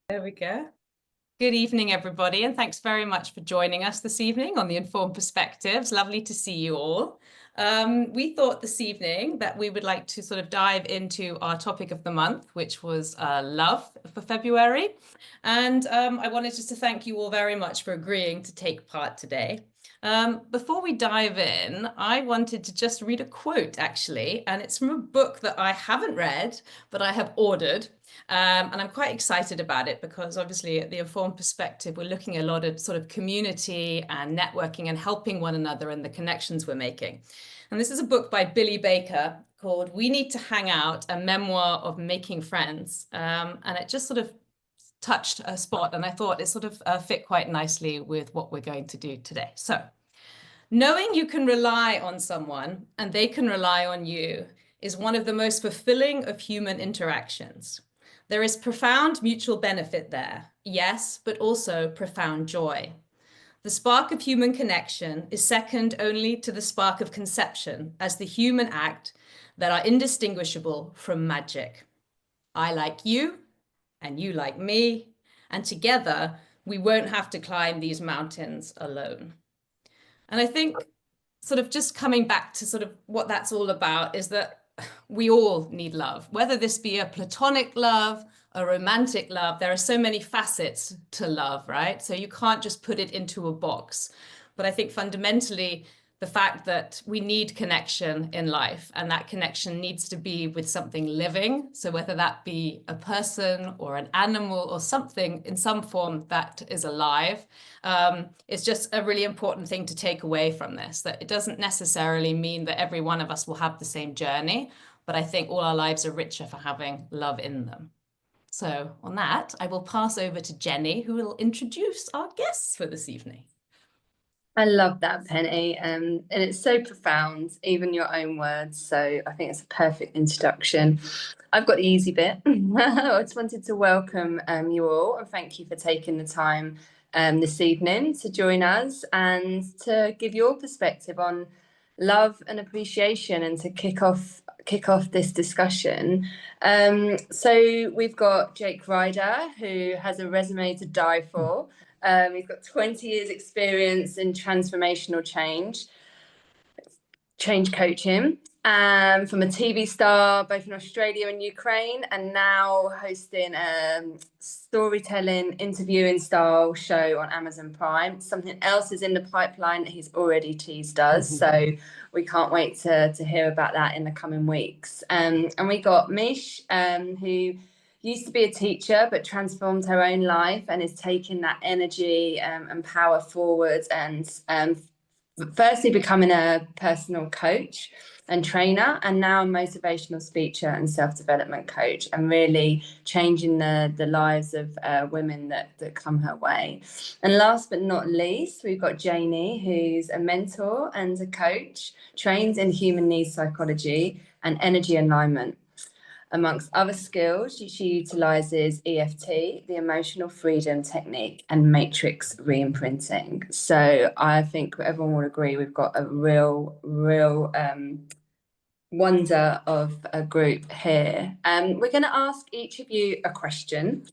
There we go. Good evening, everybody, and thanks very much for joining us this evening on the Informed Perspectives. Lovely to see you all. We thought this evening that we would like to sort of dive into our topic of the month, which was love for February. And I wanted just to thank you all very much for agreeing to take part today. Before we dive in, I wanted to just read a quote, actually, and it's from a book that I haven't read, but I have ordered. And I'm quite excited about it because obviously at the Informed Perspective, we're looking a lot at sort of community and networking and helping one another and the connections we're making. And this is a book by Billy Baker called We Need to Hang Out, a memoir of making friends. And it just sort of touched a spot, and I thought it sort of fit quite nicely with what we're going to do today. So, knowing you can rely on someone and they can rely on you is one of the most fulfilling of human interactions. There is profound mutual benefit there, yes, but also profound joy. The spark of human connection is second only to the spark of conception as the human act that are indistinguishable from magic. I like you, and you like me, and together we won't have to climb these mountains alone. And I think sort of just coming back to sort of what that's all about is that we all need love, whether this be a platonic love, a romantic love. There are so many facets to love, right? So you can't just put it into a box. But I think fundamentally, the fact that we need connection in life, and that connection needs to be with something living. So whether that be a person or an animal or something in some form that is alive, is just a really important thing to take away from this, that it doesn't necessarily mean that every one of us will have the same journey, but I think all our lives are richer for having love in them. So on that, I will pass over to Jenny, who will introduce our guests for this evening. I love that, Penny, and it's so profound, even your own words. So I think it's a perfect introduction. I've got the easy bit. I just wanted to welcome you all and thank you for taking the time this evening to join us and to give your perspective on love and appreciation and to kick off this discussion. So we've got Jayc Ryder, who has a resume to die for. He's got 20 years experience in transformational change coaching, from a TV star both in Australia and Ukraine, and now hosting a storytelling interviewing style show on Amazon Prime. Something else is in the pipeline that he's already teased us, so we can't wait to hear about that in the coming weeks. And we got Meesh, who used to be a teacher but transformed her own life and is taking that energy and power forward, and firstly becoming a personal coach and trainer, and now a motivational speaker and self-development coach, and really changing the lives of women that come her way. And last but not least, we've got Janie, who's a mentor and a coach, trained in human needs psychology and energy alignment. Amongst other skills, she utilises EFT, the emotional freedom technique, and matrix re-imprinting. So I think everyone will agree we've got a real wonder of a group here. We're going to ask each of you a question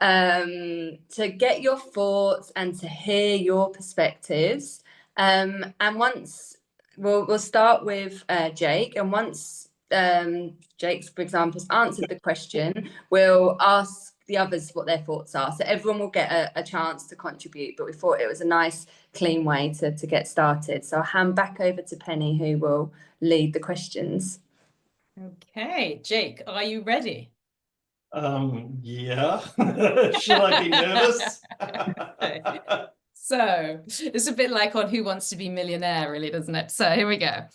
to get your thoughts and to hear your perspectives. And once we'll start with Jayc, and once Jayc, for example, has answered the question, we'll ask the others what their thoughts are. So everyone will get a chance to contribute, but we thought it was a nice, clean way to get started. So I'll hand back over to Penny, who will lead the questions. Okay, Jayc, are you ready? Yeah. Should I be nervous? So it's a bit like on Who Wants to Be Millionaire, really, doesn't it? So here we go.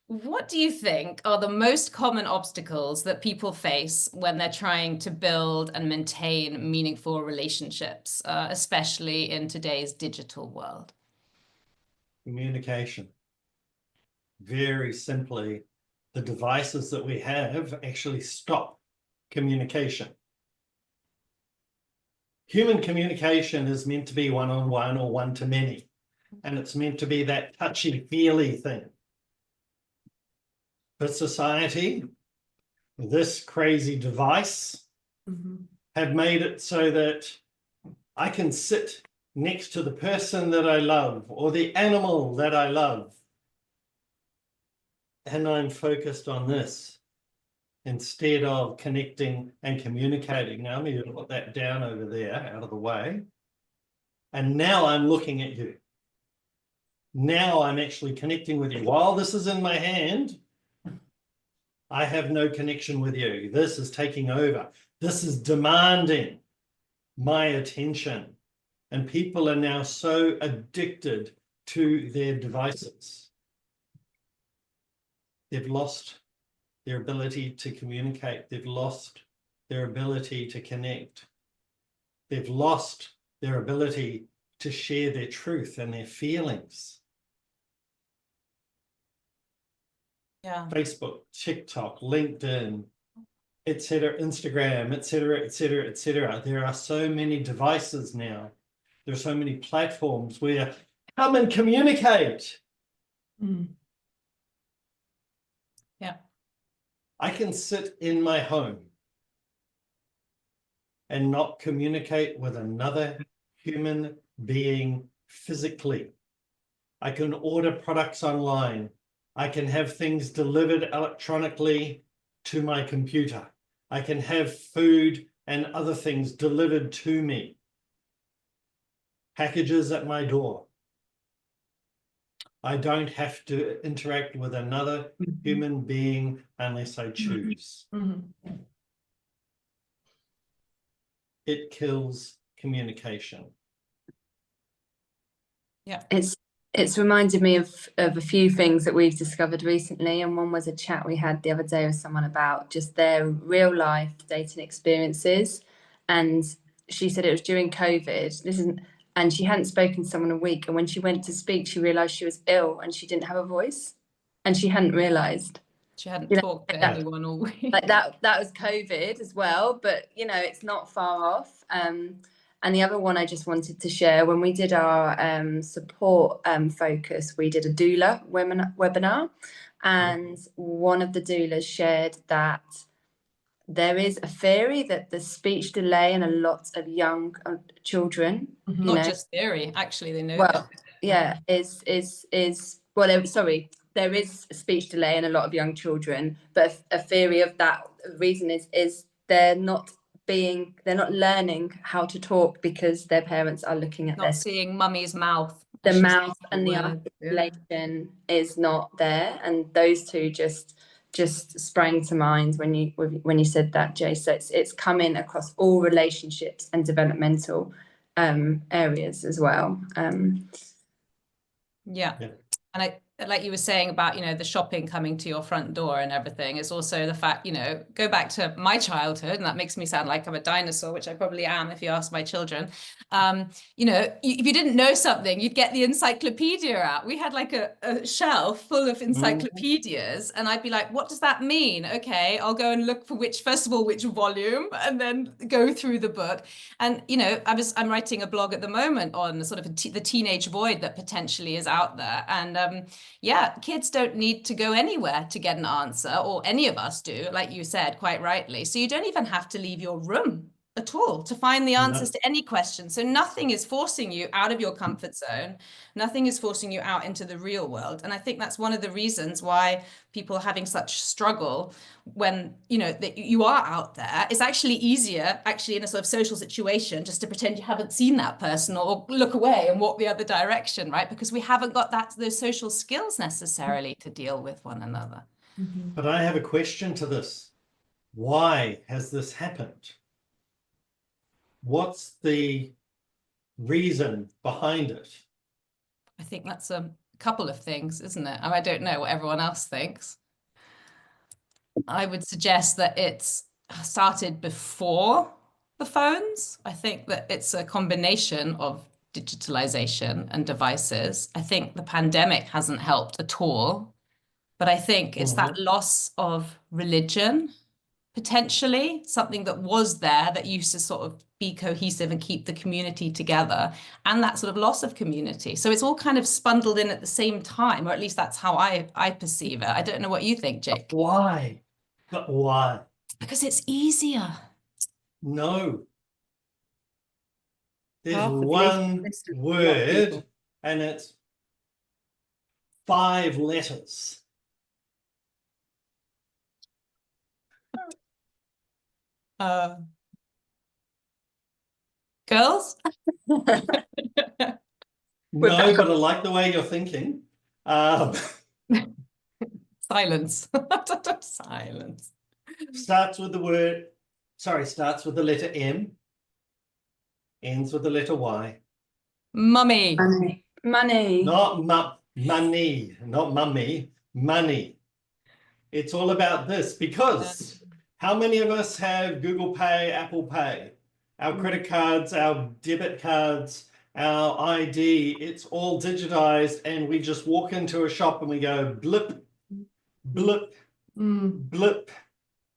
What do you think are the most common obstacles that people face when they're trying to build and maintain meaningful relationships, especially in today's digital world? Communication. Very simply, the devices that we have actually stop communication. Human communication is meant to be one-on-one or one-to-many, and it's meant to be that touchy-feely thing. For society, this crazy device have made it so that I can sit next to the person that I love or the animal that I love, and I'm focused on this instead of connecting and communicating. Now I'm going to put that down over there, out of the way. And now I'm looking at you. Now I'm actually connecting with you. While this is in my hand, I have no connection with you. This is taking over. This is demanding my attention. And people are now so addicted to their devices. They've lost their ability to communicate. They've lost their ability to connect. They've lost their ability to share their truth and their feelings. Yeah. Facebook, TikTok, LinkedIn, etc., Instagram, etc., etc., etc. There are so many devices now. There are so many platforms where come and communicate. Mm. Yeah. I can sit in my home and not communicate with another human being physically. I can order products online. I can have things delivered electronically to my computer. I can have food and other things delivered to me. Packages at my door. I don't have to interact with another human being unless I choose. Mm-hmm. It kills communication. Yeah. It's reminded me of a few things that we've discovered recently, and one was a chat we had the other day with someone about just their real life dating experiences, and she said it was during COVID. And she hadn't spoken to someone in a week, and when she went to speak, she realised she was ill and she didn't have a voice, and she hadn't realised. She hadn't talked to anyone all week. Like that was COVID as well, but it's not far off. And the other one I just wanted to share, when we did our support focus, we did a doula webinar, and one of the doulas shared that there is a theory that the speech delay in a lot of young children, not just theory, actually they know well, yeah, there is a speech delay in a lot of young children, but a theory of that reason is they're not learning how to talk because their parents are looking at not seeing mummy's mouth. The mouth and the articulation is not there, and those two just sprang to mind when you said that, Jay. So it's coming across all relationships and developmental areas as well. Yeah. And I, like you were saying about, the shopping coming to your front door and everything, is also the fact, go back to my childhood, and that makes me sound like I'm a dinosaur, which I probably am if you ask my children. If you didn't know something, you'd get the encyclopedia out. We had like a shelf full of encyclopedias, and I'd be like, what does that mean? Okay, I'll go and look for which volume, and then go through the book. And, I'm writing a blog at the moment on sort of the teenage void that potentially is out there. And kids don't need to go anywhere to get an answer, or any of us do, like you said, quite rightly. So you don't even have to leave your room at all to find the answers to any question. So nothing is forcing you out of your comfort zone. Nothing is forcing you out into the real world. And I think that's one of the reasons why people are having such struggle when, that you are out there. It's actually easier, in a sort of social situation, just to pretend you haven't seen that person, or look away and walk the other direction, right? Because we haven't got those social skills necessarily to deal with one another. But I have a question to this. Why has this happened? What's the reason behind it? I think that's a couple of things, isn't it? I don't know what everyone else thinks. I would suggest that it's started before the phones. I think that it's a combination of digitalization and devices. I think the pandemic hasn't helped at all, but I think it's that loss of religion, potentially, something that was there that used to sort of be cohesive and keep the community together, and that sort of loss of community. So it's all kind of spundled in at the same time, or at least that's how I perceive it. I don't know what you think, Jayc. Why? But why? Because it's easier. No, There's Half of the one list of word people. and it's 5 letters. Girls? No, but I like the way you're thinking. Silence. Silence. Starts with the word, starts with the letter M, ends with the letter Y. Mummy. Money. Not money, not mummy, money. It's all about this because how many of us have Google Pay, Apple Pay, our credit cards, our debit cards, our ID, it's all digitized and we just walk into a shop and we go blip, blip, blip.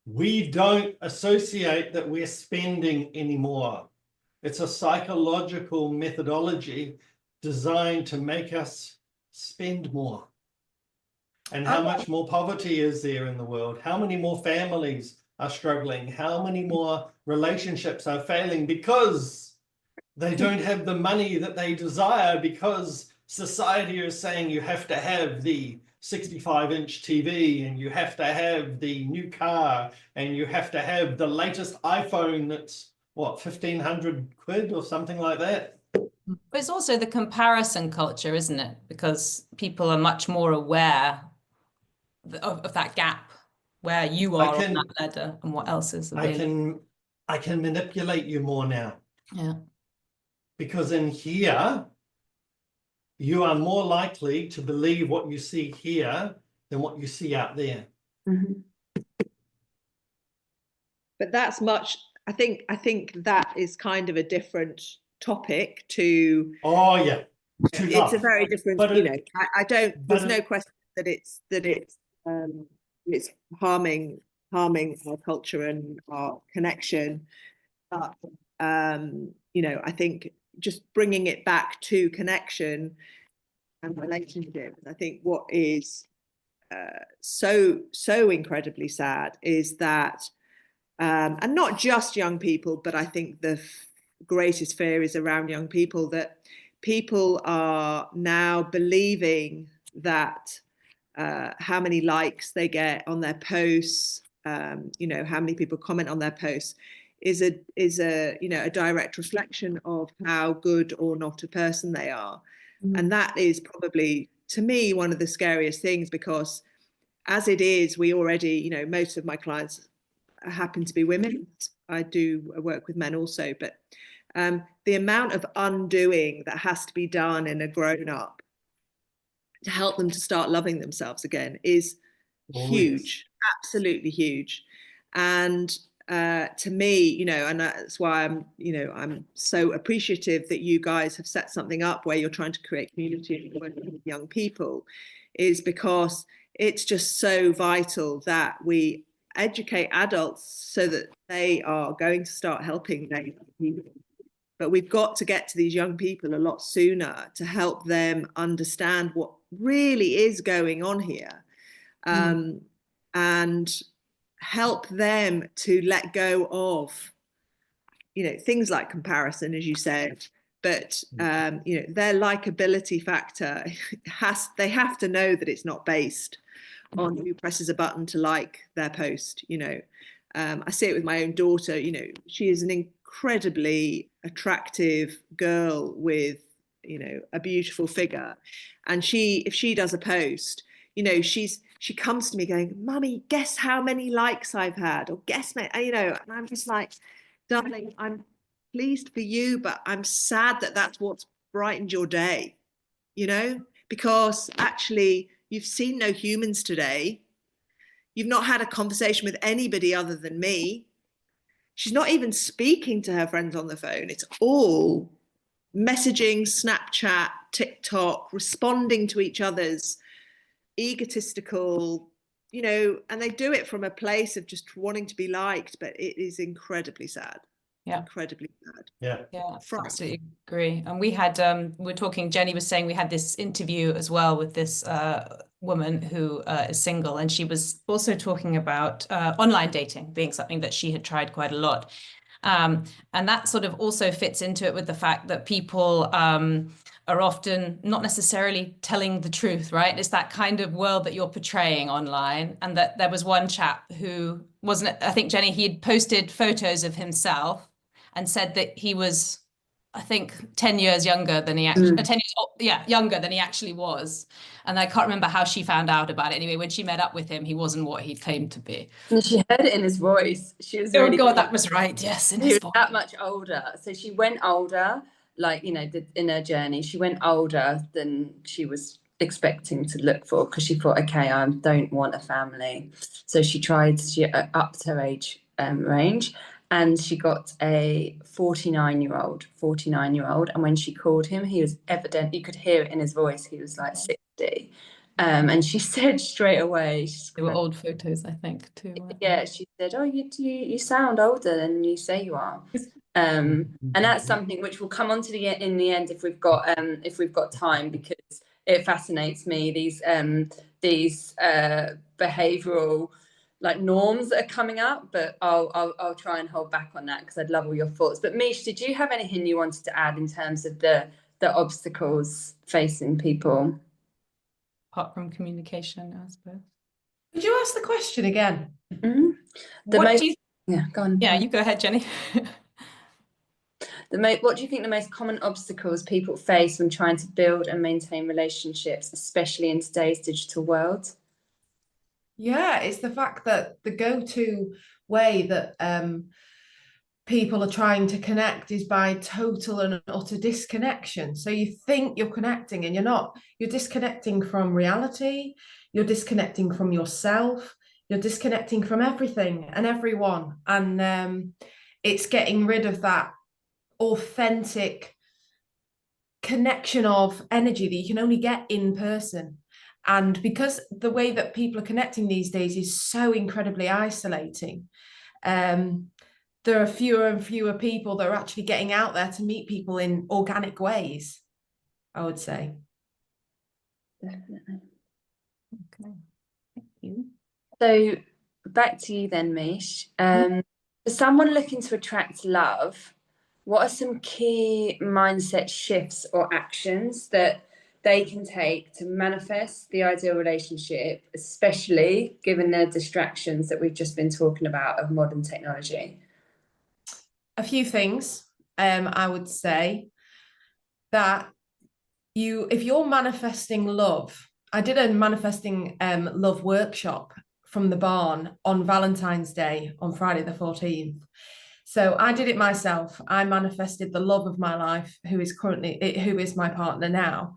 We don't associate that we're spending anymore. It's a psychological methodology designed to make us spend more. And how much more poverty is there in the world? How many more families are struggling? How many more relationships are failing because they don't have the money that they desire, because society is saying you have to have the 65-inch TV and you have to have the new car and you have to have the latest iPhone that's what, 1,500 quid or something like that. But it's also the comparison culture, isn't it? Because people are much more aware of that gap where you are on that ladder and what else is available. I can manipulate you more now. Yeah. Because in here, you are more likely to believe what you see here than what you see out there. But that's much, I think that is kind of a different topic to. Oh yeah. It's a very different, but you know, I don't, there's no question that it's harming our culture and our connection. But, you know, I think just bringing it back to connection and relationships, I think what is so incredibly sad is that, and not just young people, but I think the greatest fear is around young people, that people are now believing that how many likes they get on their posts, you know, how many people comment on their posts is a you know, a direct reflection of how good or not a person they are. And that is probably, to me, one of the scariest things, because as it is, we already, you know, most of my clients happen to be women. I do work with men also, but the amount of undoing that has to be done in a grown-up to help them to start loving themselves again is huge, absolutely huge. And to me, you know, and that's why I'm so appreciative that you guys have set something up where you're trying to create community with young people, is because it's just so vital that we educate adults so that they are going to start helping their young people. But we've got to get to these young people a lot sooner to help them understand what really is going on here, and help them to let go of, you know, things like comparison, as you said, but you know, their likability factor they have to know that it's not based on who presses a button to like their post. You know, I see it with my own daughter. You know, she is an incredibly attractive girl with, you know, a beautiful figure, and if she does a post, you know, she comes to me going, "Mummy, guess how many likes I've had," or "Guess me," you know, and I'm just like, "Darling, I'm pleased for you, but I'm sad that that's what's brightened your day," you know, because actually you've seen no humans today. You've not had a conversation with anybody other than me. She's not even speaking to her friends on the phone. It's all messaging, Snapchat, TikTok, responding to each other's egotistical, you know, and they do it from a place of just wanting to be liked, but it is incredibly sad. Yeah. Incredibly sad. Yeah, absolutely agree. And we had, we're talking, Jenny was saying we had this interview as well with this woman who is single, and she was also talking about online dating being something that she had tried quite a lot. And that sort of also fits into it with the fact that people are often not necessarily telling the truth, right? It's that kind of world that you're portraying online. And that there was one chap who wasn't, I think, Jenny, he had posted photos of himself and said that he was, I think, 10 years younger than he actually, 10 years old, yeah, younger than he actually was. And I can't remember how she found out about it. Anyway, when she met up with him, he wasn't what he claimed to be. And she heard it in his voice. She was Oh really God, that was right. Yes, in he his was voice. that much older. So she went older, like, you know, in her journey, she went older than she was expecting to look for, because she thought, okay, I don't want a family. So she upped her age range, and she got a 49-year-old. And when she called him, he was evident, you could hear it in his voice, he was like 60. And she said straight away, They were old photos, I think, too. Yeah, she said, oh, you sound older than you say you are. And that's something which will come on to in the end if we've got time, because it fascinates me, these behavioral like norms that are coming up, but I'll try and hold back on that because I'd love all your thoughts. But Meesh, did you have anything you wanted to add in terms of the obstacles facing people? Apart from communication, I suppose. Could you ask the question again? Mm-hmm. Yeah, go on. Yeah, you go ahead, Jenny. What do you think the most common obstacles people face when trying to build and maintain relationships, especially in today's digital world? Yeah, it's the fact that the go-to way that people are trying to connect is by total and utter disconnection. So you think you're connecting and you're not. You're disconnecting from reality. You're disconnecting from yourself. You're disconnecting from everything and everyone. And it's getting rid of that authentic connection of energy that you can only get in person. And because the way that people are connecting these days is so incredibly isolating, there are fewer and fewer people that are actually getting out there to meet people in organic ways, I would say. Definitely. Okay, thank you. So back to you then, Meesh. For someone looking to attract love, what are some key mindset shifts or actions that they can take to manifest the ideal relationship, especially given the distractions that we've just been talking about of modern technology? A few things. I would say that if you're manifesting love, I did a manifesting love workshop from the barn on Valentine's Day on Friday the 14th. So I did it myself. I manifested the love of my life, who is my partner now.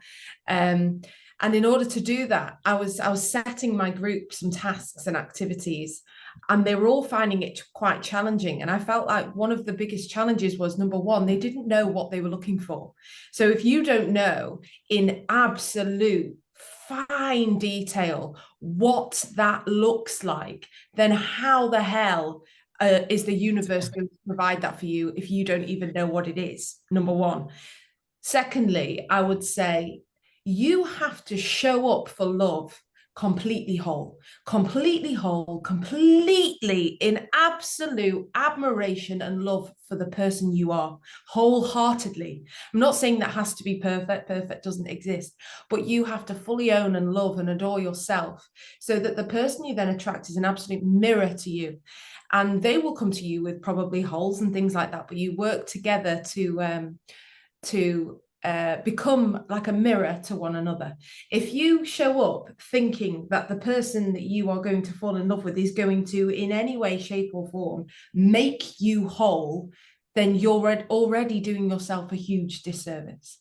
And in order to do that, I was setting my group some tasks and activities, and they were all finding it quite challenging. And I felt like one of the biggest challenges was, number one, they didn't know what they were looking for. So if you don't know in absolute fine detail what that looks like, then how the hell is the universe going to provide that for you if you don't even know what it is? Number one. Secondly, I would say you have to show up for love completely whole, completely in absolute admiration and love for the person you are, wholeheartedly. I'm not saying that has to be perfect. Perfect doesn't exist, but you have to fully own and love and adore yourself so that the person you then attract is an absolute mirror to you. And they will come to you with probably holes and things like that, but you work together to become like a mirror to one another. If you show up thinking that the person that you are going to fall in love with is going to, in any way, shape or form, make you whole, then you're already doing yourself a huge disservice.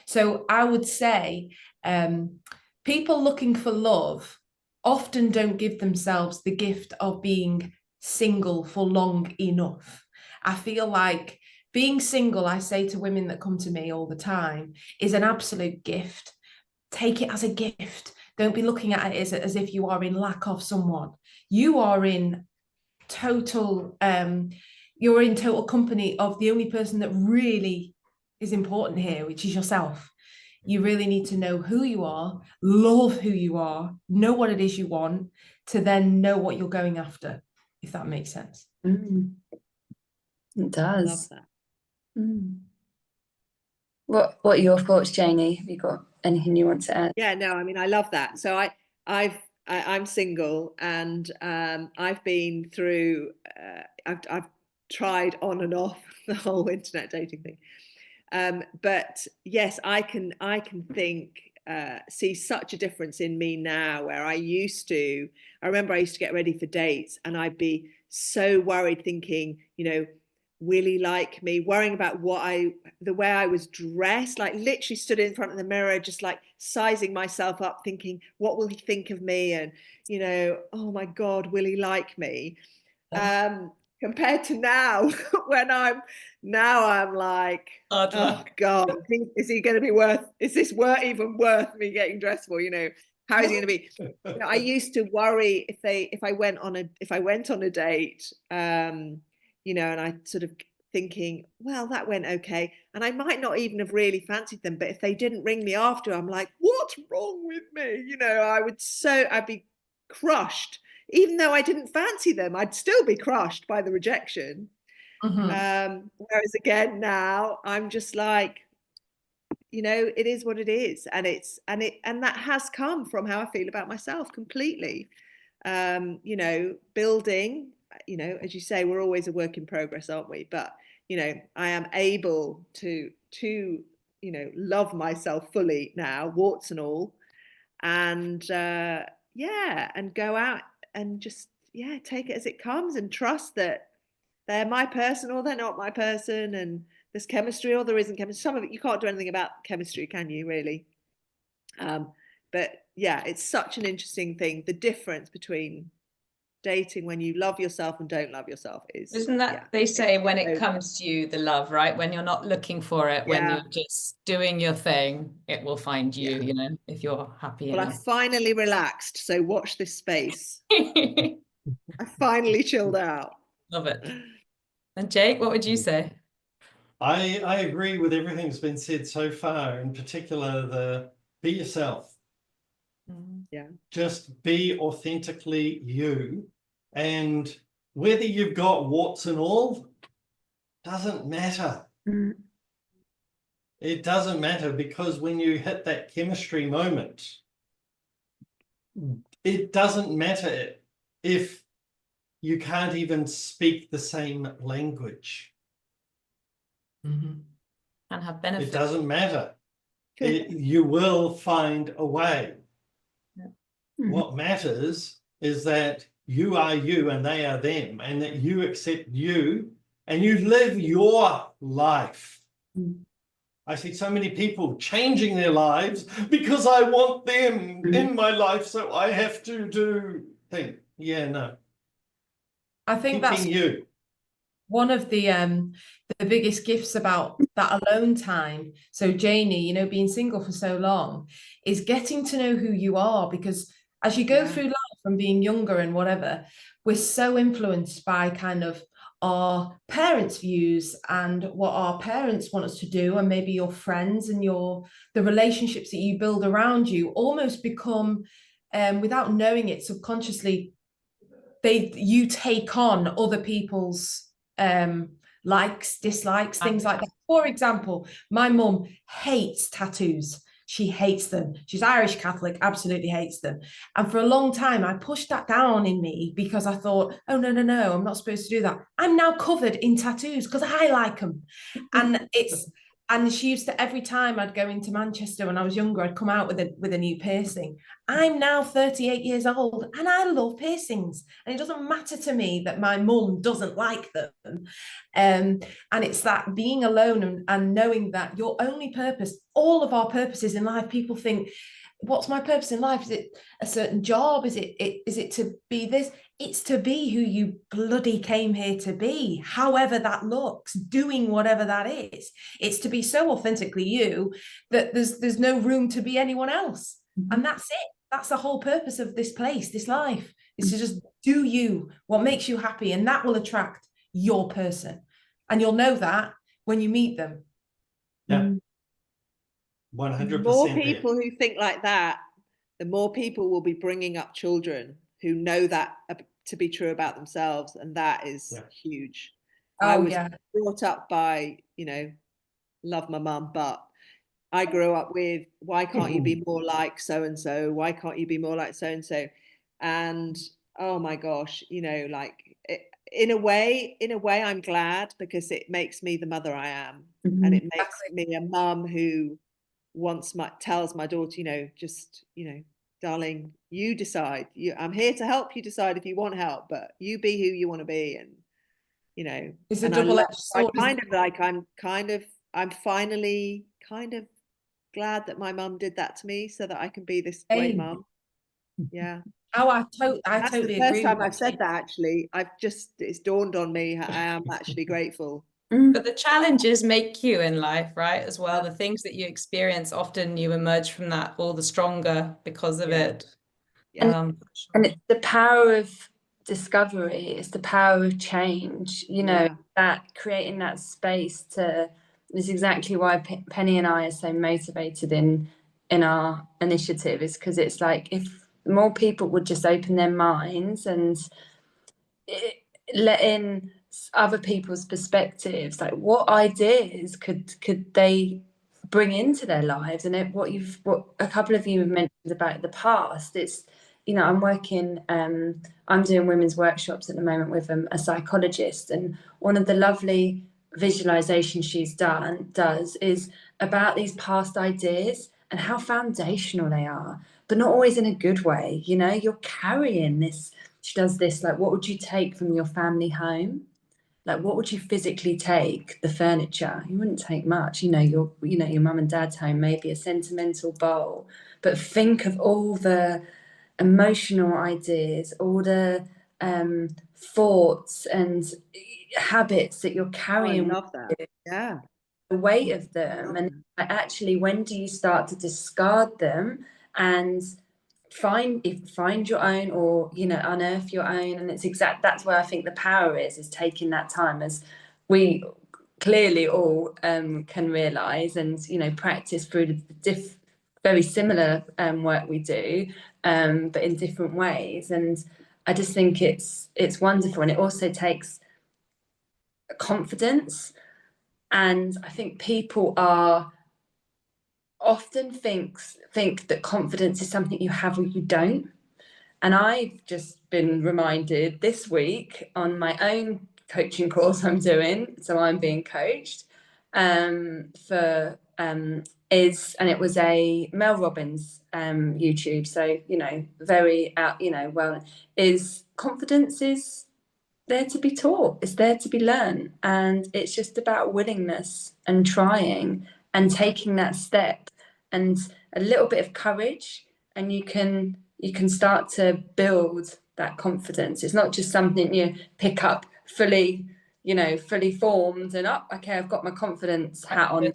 So I would say people looking for love often don't give themselves the gift of being single for long enough. I feel like being single, I say to women that come to me all the time, is an absolute gift. Take it as a gift. Don't be looking at it as if you are in lack of someone. You are in total, you're in total company of the only person that really is important here, which is yourself. You really need to know who you are, love who you are, know what it is you want, to then know what you're going after, if that makes sense. It I does. love that. What are your thoughts, Janie? Have you got anything you want to add? Yeah, no, I mean, I love that. So I'm single, and I've been through, I've tried on and off the whole internet dating thing. But yes, I can see such a difference in me now, where I remember I used to get ready for dates and I'd be so worried, thinking, will he like me, worrying about the way I was dressed, like literally stood in front of the mirror, just like sizing myself up, thinking, what will he think of me? And, oh my God, will he like me? Compared to now, when I'm like, oh God, is he going to be is this even worth me getting dressed for? How is he going to be? I used to worry if I went on a date, and I sort of thinking, well, that went okay, and I might not even have really fancied them, but if they didn't ring me after, I'm like, what's wrong with me? I'd be crushed. Even though I didn't fancy them, I'd still be crushed by the rejection. Whereas again, now I'm just like, it is what it is, and that has come from how I feel about myself completely. Building, as you say, we're always a work in progress, aren't we? But I am able to love myself fully now, warts and all, and and go out and just take it as it comes, and trust that they're my person or they're not my person, and there's chemistry or there isn't chemistry. Some of it you can't do anything about chemistry, can you, really? But yeah, it's such an interesting thing, the difference between dating when you love yourself and don't love yourself Isn't that they say, when it comes to you, the love, right? When you're not looking for it, when you're just doing your thing, it will find you, if you're happy enough. I finally relaxed, so watch this space. I finally chilled out. Love it. And Jayc, what would you say? I agree with everything that's been said so far, in particular the be yourself. Yeah. Just be authentically you, and whether you've got warts and all doesn't matter. It doesn't matter, because when you hit that chemistry moment, it doesn't matter if you can't even speak the same language. And have benefits. It doesn't matter. You will find a way. What matters is that you are you and they are them, and that you accept you and you live your life. I see so many people changing their lives because I want them in my life, so I have to do things. Yeah, no. I think that's you. One of the biggest gifts about that alone time. So Janie, being single for so long, is getting to know who you are, because as you go through life from being younger and whatever, we're so influenced by kind of our parents' views and what our parents want us to do, and maybe your friends and the relationships that you build around you almost become, without knowing it, subconsciously, you take on other people's likes, dislikes, things like that. For example, my mum hates tattoos. She hates them. She's Irish Catholic, absolutely hates them. And for a long time, I pushed that down in me because I thought, oh, no, I'm not supposed to do that. I'm now covered in tattoos because I like them. And she used to, every time I'd go into Manchester when I was younger, I'd come out with a new piercing. I'm now 38 years old and I love piercings. And it doesn't matter to me that my mum doesn't like them. And it's that being alone and knowing that your only purpose, all of our purposes in life, people think, what's my purpose in life? Is it a certain job? Is it to be this? It's to be who you bloody came here to be, however that looks, doing whatever that is. It's to be so authentically you that there's no room to be anyone else. And that's it. That's the whole purpose of this place, this life, is to just do you, what makes you happy, and that will attract your person. And you'll know that when you meet them. Yeah. 100%. The more people who think like that, the more people will be bringing up children who know that to be true about themselves, and that is huge. I Oh was yeah. brought up by, love my mum, but I grew up with, why can't you be more like so and so? Why can't you be more like so and so? And oh my gosh, in a way, I'm glad, because it makes me the mother I am, and it makes me a mum who tells my daughter, darling, you decide. I'm here to help you decide if you want help, but you be who you want to be, and It's a and double-edged sword. I'm finally kind of glad that my mum did that to me, so that I can be this great mum. Yeah. Oh, I That's totally the first agree time with I've said that, actually. It's dawned on me. I am actually grateful. But the challenges make you in life, right? As well, the things that you experience, often you emerge from that all the stronger because of it. And it's the power of discovery, it's the power of change, that creating that space is exactly why Penny and I are so motivated in our initiative, is because it's like, if more people would just open their minds and let in other people's perspectives, like what ideas could they bring into their lives. And what a couple of you have mentioned about the past, it's, I'm doing women's workshops at the moment with a psychologist, and one of the lovely visualizations she's does is about these past ideas and how foundational they are, but not always in a good way. You're carrying this. She does this, like, what would you take from your family home? Like, what would you physically take? The furniture. You wouldn't take much. Your mum and dad's home, maybe a sentimental bowl. But think of all the emotional ideas, all the thoughts and habits that you're carrying. I love that. Yeah. The weight of them, and actually, when do you start to discard them and find your own, or unearth your own? And that's where I think the power is taking that time, as we clearly all can realize, and practice through the very similar work we do, but in different ways. And I just think it's wonderful, and it also takes confidence. And I think people are often think that confidence is something you have or you don't. And I've just been reminded this week on my own coaching course I'm doing, so I'm being coached and it was a Mel Robbins YouTube, so very out, is confidence is there to be taught, it's there to be learned, and it's just about willingness and trying and taking that step and a little bit of courage, and you can start to build that confidence. It's not just something you pick up fully formed and okay, I've got my confidence hat on.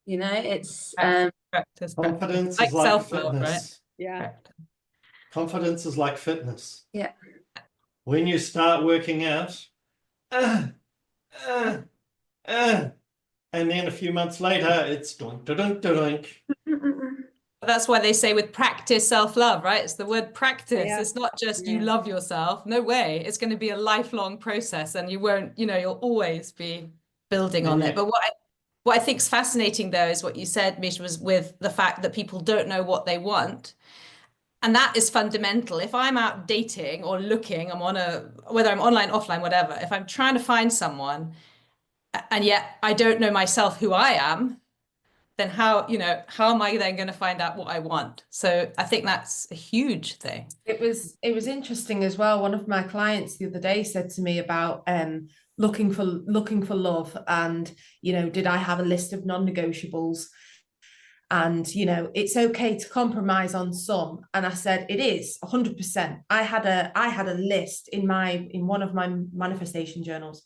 It's practice. Confidence Like is like self-love, fitness. right? Yeah. Confidence is like fitness. Yeah. When you start working out, and then a few months later, it's doink, doink, doink. That's why they say with practice, self-love, right? It's the word practice. Yeah. It's not just you love yourself. No way. It's going to be a lifelong process, and you won't, you'll always be building on it. But what I think is fascinating, though, is what you said, Meesha, was with the fact that people don't know what they want. And that is fundamental. If I'm out dating or looking, whether I'm online, offline, whatever, if I'm trying to find someone and yet I don't know myself who I am, then how am I then going to find out what I want? So I think that's a huge thing. It was interesting as well. One of my clients the other day said to me about looking for love, and did I have a list of non-negotiables? And it's okay to compromise on some. And I said it is 100%. I had a list in one of my manifestation journals,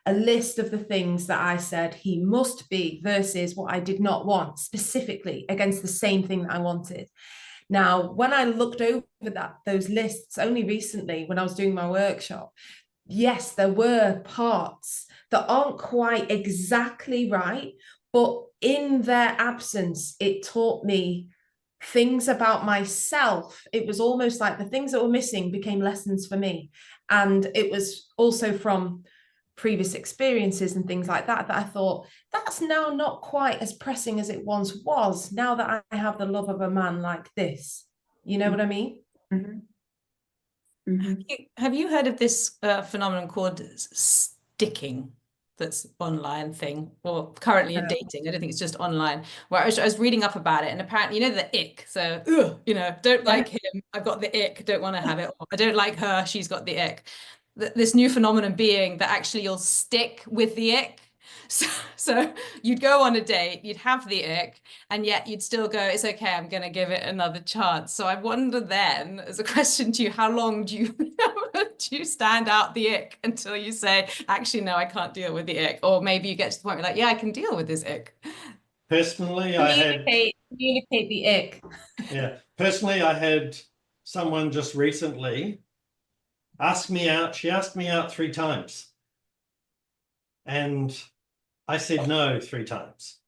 a list of the things that I said he must be versus what I did not want, specifically against the same thing that I wanted. Now, when I looked over those lists only recently when I was doing my workshop, yes, there were parts that aren't quite exactly right, but in their absence, it taught me things about myself. It was almost like the things that were missing became lessons for me. And it was also from previous experiences and things like that, that I thought, that's now not quite as pressing as it once was, now that I have the love of a man like this. You know what I mean? Mm-hmm. Mm-hmm. Have you heard of this phenomenon called sticking? That's online thing, or currently in dating. I don't think it's just online. Where I was reading up about it, and apparently, you know, the ick. So, you know, don't like him. I've got the ick. Don't want to have it. Or, I don't like her. She's got the ick. This new phenomenon being that actually you'll stick with the ick. So you'd go on a date, you'd have the ick, and yet you'd still go, it's okay, I'm going to give it another chance. So I wonder then, as a question to you, how long do you stand out the ick until you say, actually, no, I can't deal with the ick? Or maybe you get to the point where like, yeah, I can deal with this ick. Personally, Communicate the ick. Yeah. Personally, I had someone just recently ask me out. She asked me out 3 times. And I said no 3 times.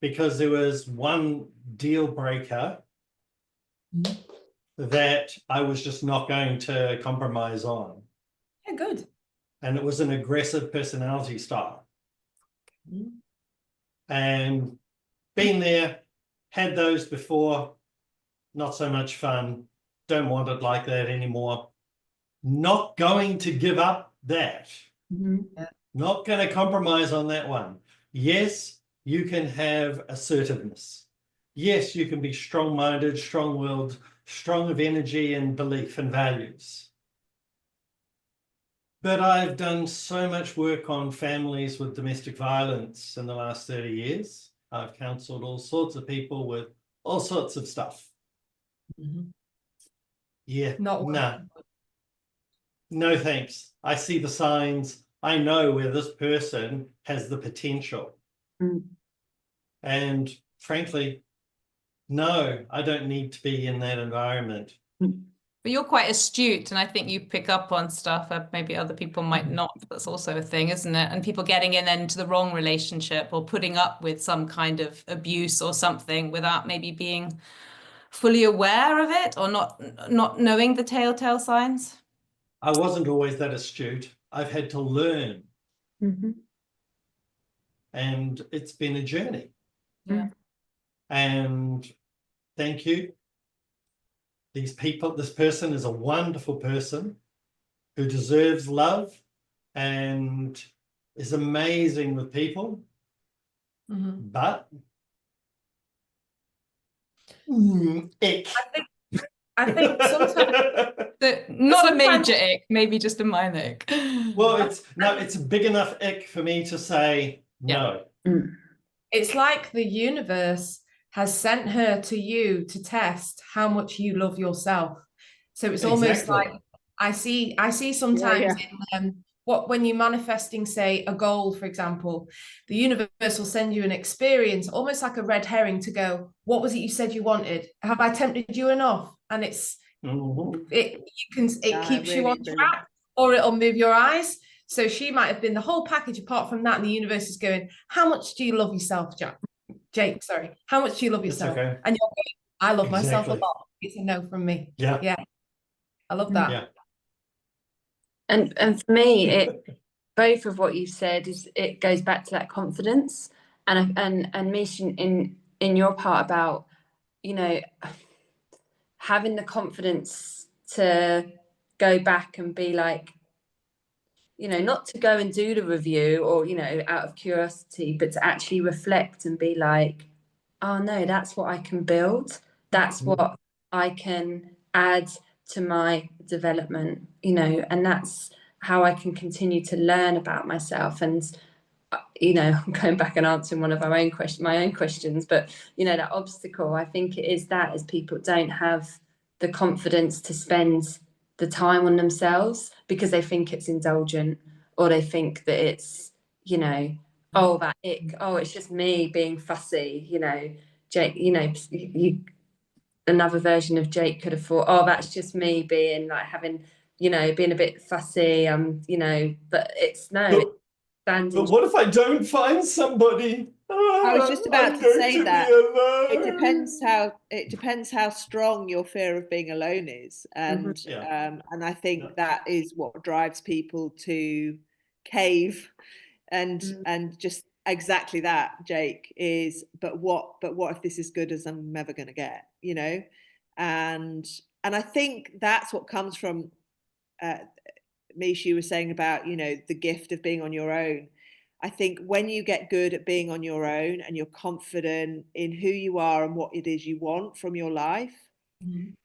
Because there was one deal breaker that I was just not going to compromise on. Yeah, good. And it was an aggressive personality style. And been there, had those before, not so much fun, don't want it like that anymore. Not going to give up that. Not going to compromise on that one. Yes, you can have assertiveness. Yes, you can be strong-minded, strong-willed, strong of energy and belief and values. But I've done so much work on families with domestic violence in the last 30 years. I've counseled all sorts of people with all sorts of stuff. Yeah, no thanks. I see the signs. I know where this person has the potential. And frankly, no, I don't need to be in that environment. But you're quite astute, and I think you pick up on stuff that maybe other people might not. That's also a thing, isn't it? And people getting into the wrong relationship or putting up with some kind of abuse or something without maybe being fully aware of it, or not knowing the telltale signs. I wasn't always that astute. I've had to learn. And it's been a journey. Yeah. And thank you. These people, this person is a wonderful person who deserves love and is amazing with people. But ick. I think sometimes not a major ick, maybe just a minor ick. Well, it's a big enough ick for me to say no. It's like the universe has sent her to you to test how much you love yourself. So it's almost like I see sometimes in when you're manifesting, say, a goal, for example, the universe will send you an experience, almost like a red herring, to go, what was it you said you wanted? Have I tempted you enough? And it keeps you on track, or it'll move your eyes. So she might have been the whole package. Apart from that, and the universe is going, how much do you love yourself, Jayc? Sorry, how much do you love yourself? Okay. And you're going, I love myself a lot. It's a no from me. Yeah, I love that. Yeah. And for me, both of what you've said it goes back to that confidence, and Meesha, in your part about, you know, having the confidence to go back and be like, you know, not to go and do the review or, you know, out of curiosity, but to actually reflect and be like, oh no, that's what I can build. That's what I can add to my development, you know, and that's how I can continue to learn about myself. And, you know, I'm going back and answering one of my own questions, but, you know, that obstacle, I think it is that, as people don't have the confidence to spend the time on themselves because they think it's indulgent, or they think that it's, you know, it's just me being fussy, you know. Jayc, you know, another version of Jayc could have thought, oh, that's just me being like having, you know, being a bit fussy, you know, but it's no. But what if I don't find somebody? I was just about to say that it depends how strong your fear of being alone is, and and I think that is what drives people to cave, and just exactly that, Jayc, is but what if this is good as I'm ever going to get, you know, and I think that's what comes from Meesha, you were saying about, you know, the gift of being on your own. I think when you get good at being on your own and you're confident in who you are and what it is you want from your life,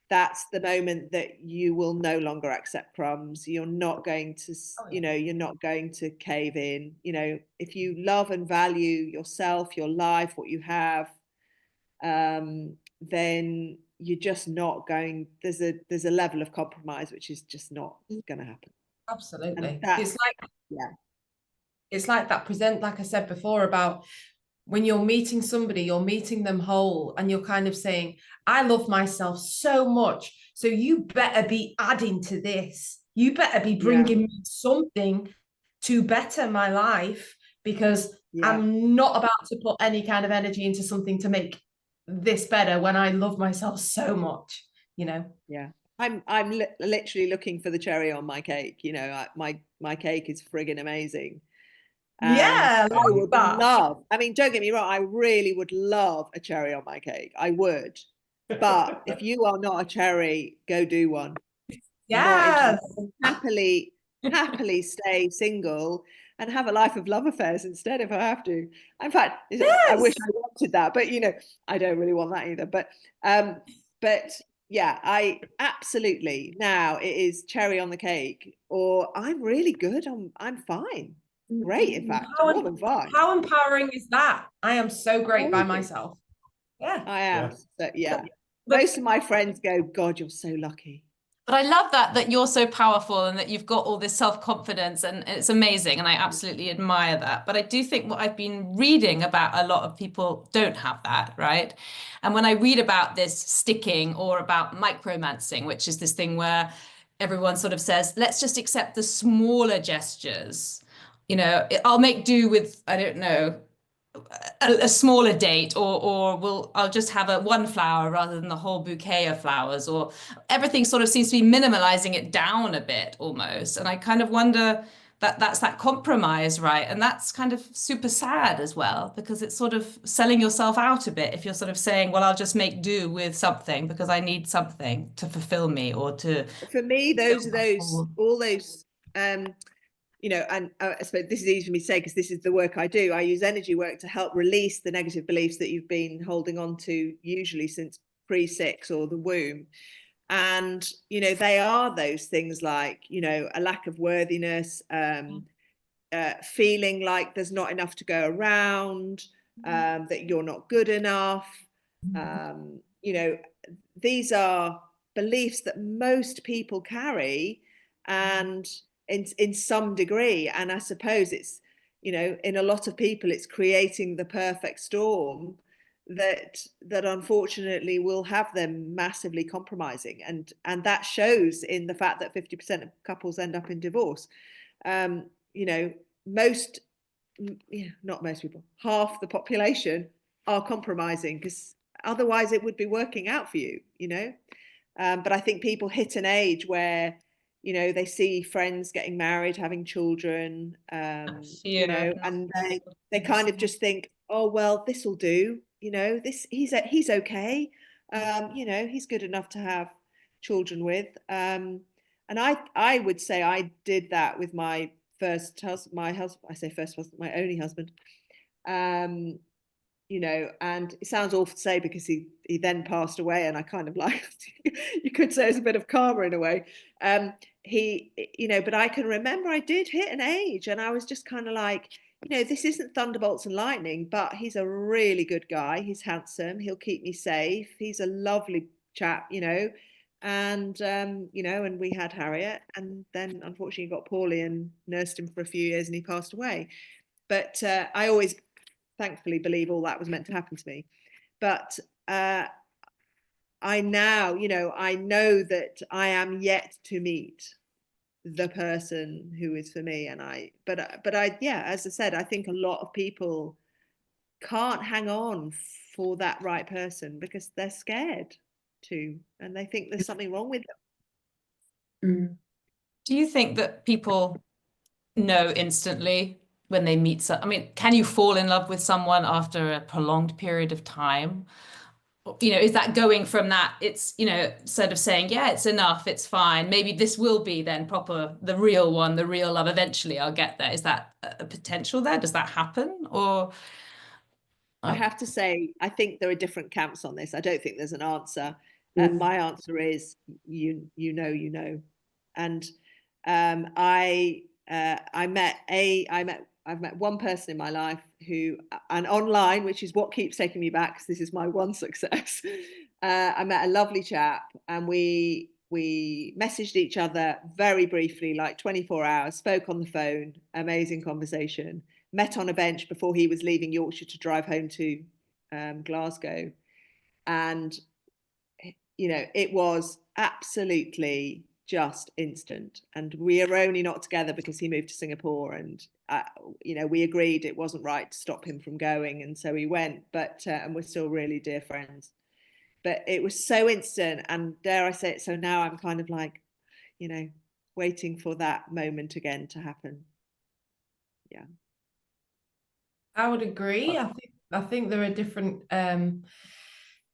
that's the moment that you will no longer accept crumbs. You're not going to, you know, you're not going to cave in. You know, if you love and value yourself, your life, what you have, then you're just not going, there's a level of compromise which is just not going to happen. Absolutely. It's like, yeah, it's like that like I said before, about when you're meeting somebody, you're meeting them whole, and you're kind of saying, I love myself so much, so you better be adding to this. You better be bringing me something to better my life, because I'm not about to put any kind of energy into something to make this better when I love myself so much, you know? Yeah. I'm literally looking for the cherry on my cake. You know, my cake is friggin' amazing. Yeah, I would love, I mean, don't get me wrong, I really would love a cherry on my cake. I would. But if you are not a cherry, go do one. Yeah. Happily stay single and have a life of love affairs instead if I have to. In fact, I wish I wanted that, but you know, I don't really want that either. But yeah, I absolutely, now it is cherry on the cake, or I'm really good. I'm fine. Great, in fact, more than fine. How empowering is that? I am so great by myself. Yeah, I am. Yeah. Most of my friends go, God, you're so lucky. But I love that you're so powerful and that you've got all this self-confidence, and it's amazing. And I absolutely admire that. But I do think what I've been reading about, a lot of people don't have that, right? And when I read about this sticking, or about micromancing, which is this thing where everyone sort of says, let's just accept the smaller gestures. You know, I'll make do with, I don't know, a smaller date, or I'll just have one flower rather than the whole bouquet of flowers, or everything sort of seems to be minimalizing it down a bit almost. And I kind of wonder that's that compromise, right? And that's kind of super sad as well, because it's sort of selling yourself out a bit if you're sort of saying, well, I'll just make do with something because I need something to fulfill me, or to. For me, all those you know, and I suppose this is easy for me to say because this is the work I do. I use energy work to help release the negative beliefs that you've been holding on to, usually since pre-sex or the womb. And, you know, they are those things like, you know, a lack of worthiness, feeling like there's not enough to go around, that you're not good enough. You know, these are beliefs that most people carry, and in some degree. And I suppose it's, you know, in a lot of people, it's creating the perfect storm that unfortunately will have them massively compromising, and that shows in the fact that 50% of couples end up in divorce. You know, not most people, half the population are compromising, because otherwise it would be working out for you, you know. But I think people hit an age where, you know, they see friends getting married, having children, you know, and they kind of just think, oh, well, this will do, you know, he's okay, you know, he's good enough to have children with. And I would say I did that with my first husband, I say first husband, my only husband. You know, and it sounds awful to say because he then passed away, and I kind of like, you could say it's a bit of karma in a way. He, you know, but I can remember I did hit an age and I was just kind of like, you know, this isn't thunderbolts and lightning, but he's a really good guy. He's handsome. He'll keep me safe. He's a lovely chap, you know. And, you know, and we had Harriet, and then unfortunately he got poorly and nursed him for a few years and he passed away. But I always thankfully believe all that was meant to happen to me. But I now, you know, I know that I am yet to meet the person who is for me. And but I, yeah, as I said, I think a lot of people can't hang on for that right person because they're scared to, and they think there's something wrong with them. Do you think that people know instantly when they meet I mean, can you fall in love with someone after a prolonged period of time? You know, is that going from that, it's, you know, sort of saying, yeah, it's enough, it's fine, maybe this will be then proper, the real one, the real love, eventually I'll get there. Is that a potential there? Does that happen? Or I have to say, I think there are different camps on this. I don't think there's an answer. My answer is you know. And I've met one person in my life who, and online, which is what keeps taking me back, because this is my one success. I met a lovely chap, and we messaged each other very briefly, like 24 hours, spoke on the phone, amazing conversation, met on a bench before he was leaving Yorkshire to drive home to Glasgow. And, you know, it was absolutely just instant. And we are only not together because he moved to Singapore, and you know, we agreed it wasn't right to stop him from going, and so he went. But and we're still really dear friends. But it was so instant, and dare I say it, so now I'm kind of like, you know, waiting for that moment again to happen. Yeah, I would agree. I think there are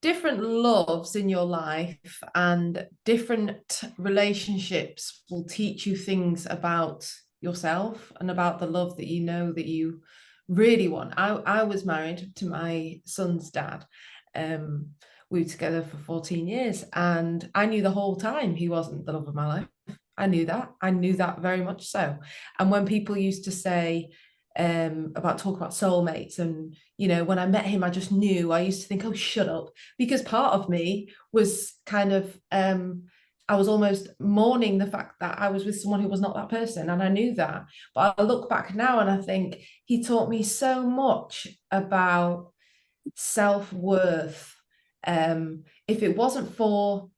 different loves in your life, and different relationships will teach you things about yourself and about the love that you know that you really want. I was married to my son's dad. We were together for 14 years, and I knew the whole time he wasn't the love of my life. I knew that very much so. And when people used to say about talk about soulmates, and you know, when I met him, I just knew, I used to think, oh, shut up, because part of me was kind of I was almost mourning the fact that I was with someone who was not that person, and I knew that. But I look back now and I think he taught me so much about self-worth. If it wasn't for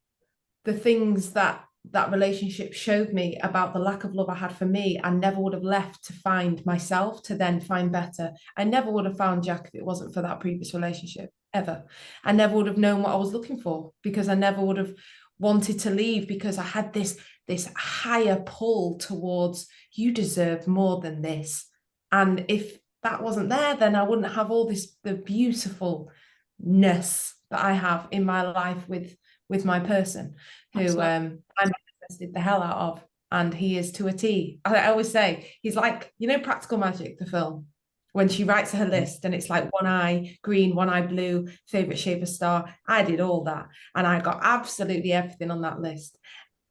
the things that relationship showed me about the lack of love I had for me, I never would have left to find myself, to then find better. I never would have found Jack if it wasn't for that previous relationship, ever. I never would have known what I was looking for, because I never would have wanted to leave, because I had this higher pull towards, you deserve more than this. And if that wasn't there, then I wouldn't have all this, the beautifulness that I have in my life with my person, who I manifested the hell out of, and he is to a T. I always say he's like, you know, Practical Magic, the film, when she writes her list and it's like one eye green, one eye blue, favorite shape of star. I did all that, and I got absolutely everything on that list.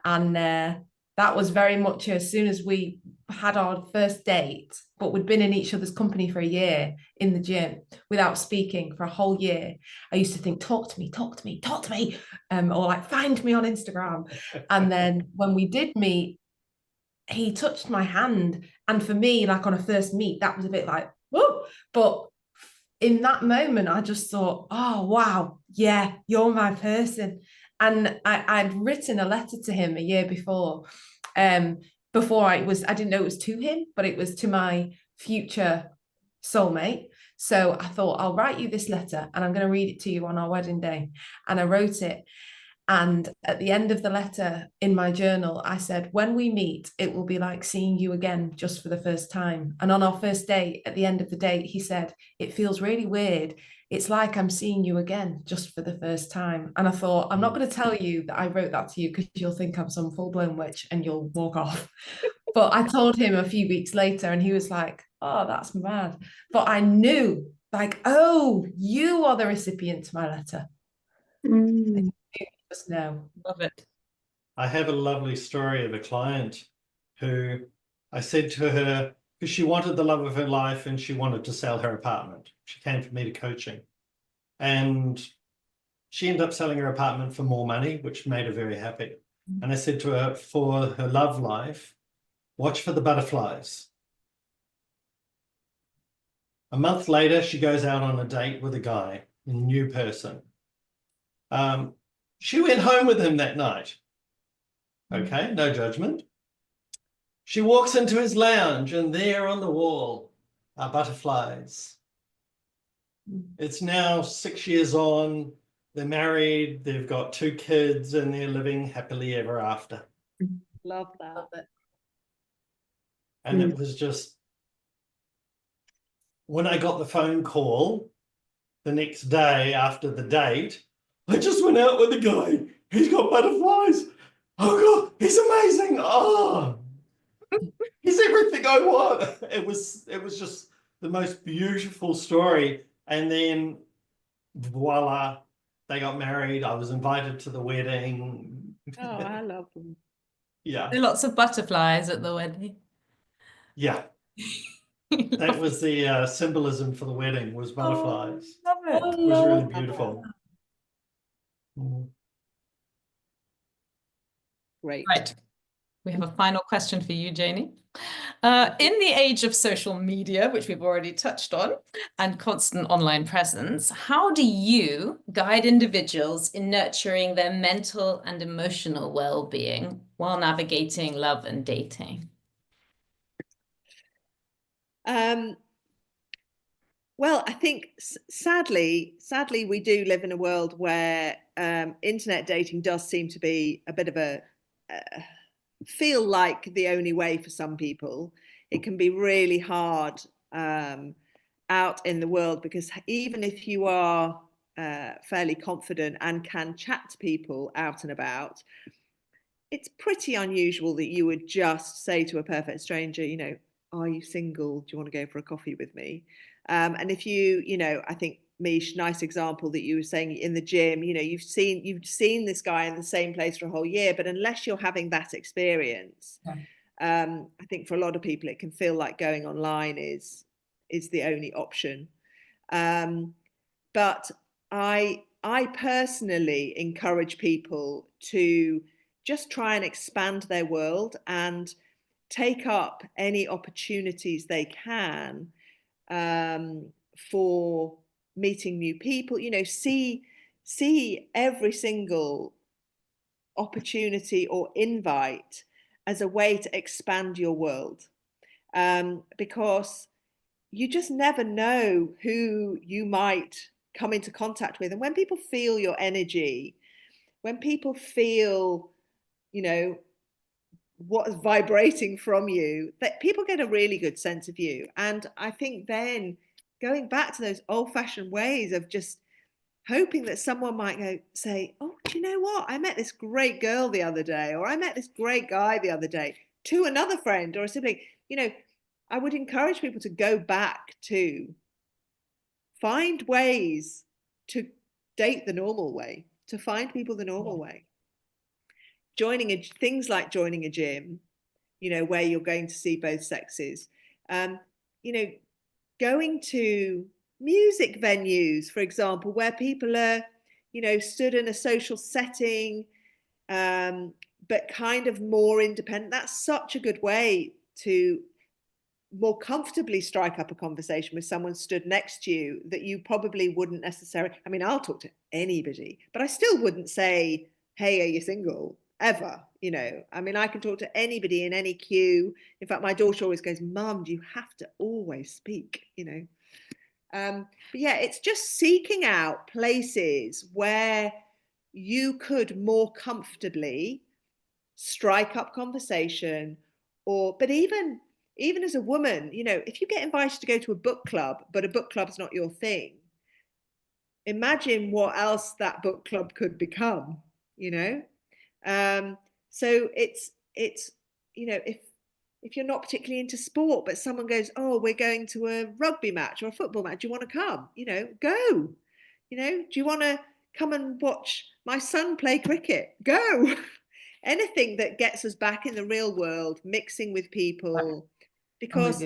And that was very much as soon as we had our first date, but we'd been in each other's company for a year in the gym without speaking for a whole year. I used to think, talk to me, or like, find me on Instagram. And then when we did meet, he touched my hand. And for me, like on a first meet, that was a bit like, whoa. But in that moment, I just thought, oh, wow, yeah, you're my person. And I'd written a letter to him a year before. I didn't know it was to him, but it was to my future soulmate. So I thought, I'll write you this letter and I'm going to read it to you on our wedding day. And I wrote it. And at the end of the letter in my journal, I said, when we meet, it will be like seeing you again just for the first time. And on our first date, at the end of the date, he said, it feels really weird. It's like I'm seeing you again just for the first time. And I thought, I'm not going to tell you that I wrote that to you, because you'll think I'm some full-blown witch and you'll walk off. But I told him a few weeks later, and he was like, oh, that's mad. But I knew, like, oh, you are the recipient to my letter. Just know. love it. I have a lovely story of a client who I said to her, because she wanted the love of her life and she wanted to sell her apartment. She came for me to coaching, and she ended up selling her apartment for more money, which made her very happy. And I said to her, for her love life, watch for the butterflies. A month later, she goes out on a date with a guy, a new person. She went home with him that night. Okay, no judgment. She walks into his lounge, and there on the wall are butterflies. It's now 6 years on. They're married. They've got 2 kids, and they're living happily ever after. Love that. Love it. And it was just, when I got the phone call the next day after the date, I just went out with a guy. He's got butterflies. Oh God, he's amazing. Oh, he's everything I want. It was just the most beautiful story. And then voila, they got married. I was invited to the wedding. Oh, I love them. Yeah. There are lots of butterflies at the wedding. Yeah. That was the symbolism for the wedding, was butterflies. Love it. It was really beautiful. Great. Right. We have a final question for you, Janie. In the age of social media, which we've already touched on, and constant online presence, how do you guide individuals in nurturing their mental and emotional well-being while navigating love and dating? Well, I think sadly, we do live in a world where internet dating does seem to be a bit of a feel like the only way for some people. It can be really hard out in the world, because even if you are fairly confident and can chat to people out and about, it's pretty unusual that you would just say to a perfect stranger, you know, are you single? Do you want to go for a coffee with me? And if you know, I think, Meesh, nice example that you were saying in the gym, you know, you've seen this guy in the same place for a whole year, but unless you're having that experience, I think for a lot of people it can feel like going online is the only option. But I personally encourage people to just try and expand their world and take up any opportunities they can for meeting new people. You know, see every single opportunity or invite as a way to expand your world, because you just never know who you might come into contact with. And when people feel your energy, when people feel, you know, what's vibrating from you, that people get a really good sense of you. And I think then going back to those old-fashioned ways of just hoping that someone might say, oh, do you know what? I met this great girl the other day, or I met this great guy the other day, to another friend or a sibling. You know, I would encourage people to go back to find ways to date the normal way, to find people the normal way. Things like joining a gym, you know, where you're going to see both sexes, you know, going to music venues, for example, where people are, you know, stood in a social setting, but kind of more independent. That's such a good way to more comfortably strike up a conversation with someone stood next to you that you probably wouldn't necessarily. I mean, I'll talk to anybody, but I still wouldn't say, hey, are you single? Ever, you know. I mean, I can talk to anybody in any queue. In fact, my daughter always goes, Mum, do you have to always speak, you know? But yeah, it's just seeking out places where you could more comfortably strike up conversation, but even as a woman, you know, if you get invited to go to a book club, but a book club's not your thing, imagine what else that book club could become, you know? So it's, you know, if you're not particularly into sport, but someone goes, oh, we're going to a rugby match or a football match, do you want to come? You know, go. You know, do you want to come and watch my son play cricket? Go. Anything that gets us back in the real world, mixing with people, because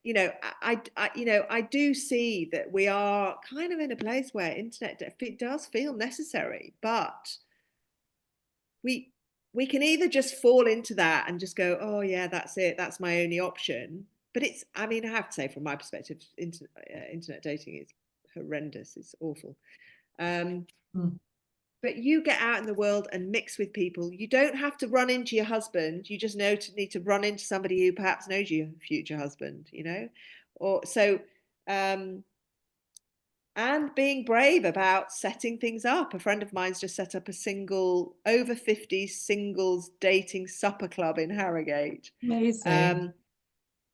you know, I do see that we are kind of in a place where internet it does feel necessary, but we can either just fall into that and just go, oh yeah, that's it, that's my only option. But it's, I mean, I have to say, from my perspective, internet dating is horrendous. It's awful. But you get out in the world and mix with people. You don't have to run into your husband. You just need to run into somebody who perhaps knows your future husband, you know? Or so and being brave about setting things up. A friend of mine's just set up a over 50 singles dating supper club in Harrogate. Amazing.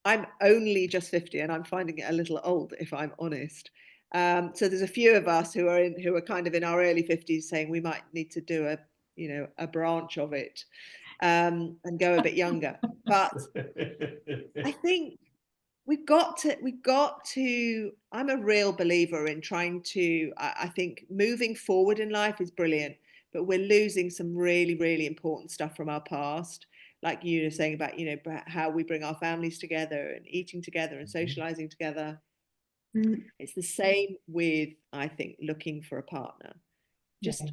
I'm only just 50 and I'm finding it a little old, if I'm honest. So there's a few of us who are kind of in our early 50s saying we might need to do a branch of it, and go a bit younger. But I think we've got to, I'm a real believer in trying to, I think moving forward in life is brilliant, but we're losing some really, really important stuff from our past. Like you were saying about, how we bring our families together and eating together and socializing together. It's the same with, I think, looking for a partner. Just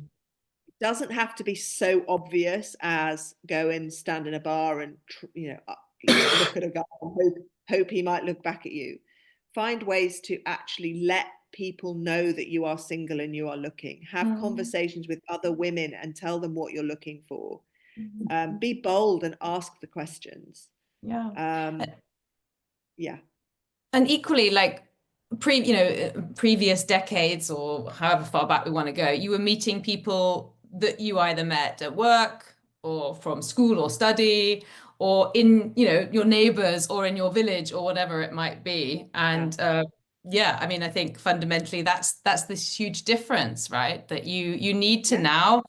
doesn't have to be so obvious as go and stand in a bar and look at a guy and hope he might look back at you. Find ways to actually let people know that you are single and you are looking. Have conversations with other women and tell them what you're looking for. Be bold and ask the questions. Yeah. Yeah. And equally, like previous decades or however far back we want to go, you were meeting people that you either met at work or from school or study or in, your neighbors or in your village or whatever it might be. And I mean, I think fundamentally that's this huge difference, right? That you need to now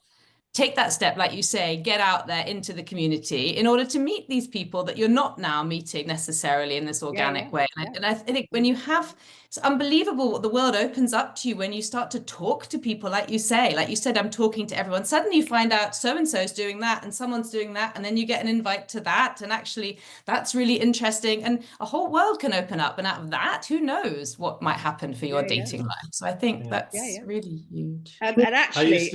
take that step, like you say, get out there into the community in order to meet these people that you're not now meeting necessarily in this organic way. And I think when you have, it's unbelievable what the world opens up to you when you start to talk to people, like you said, I'm talking to everyone. Suddenly you find out so-and-so's doing that and someone's doing that. And then you get an invite to that. And actually that's really interesting. And a whole world can open up. And out of that, who knows what might happen for your dating life. So I think that's really huge. And actually,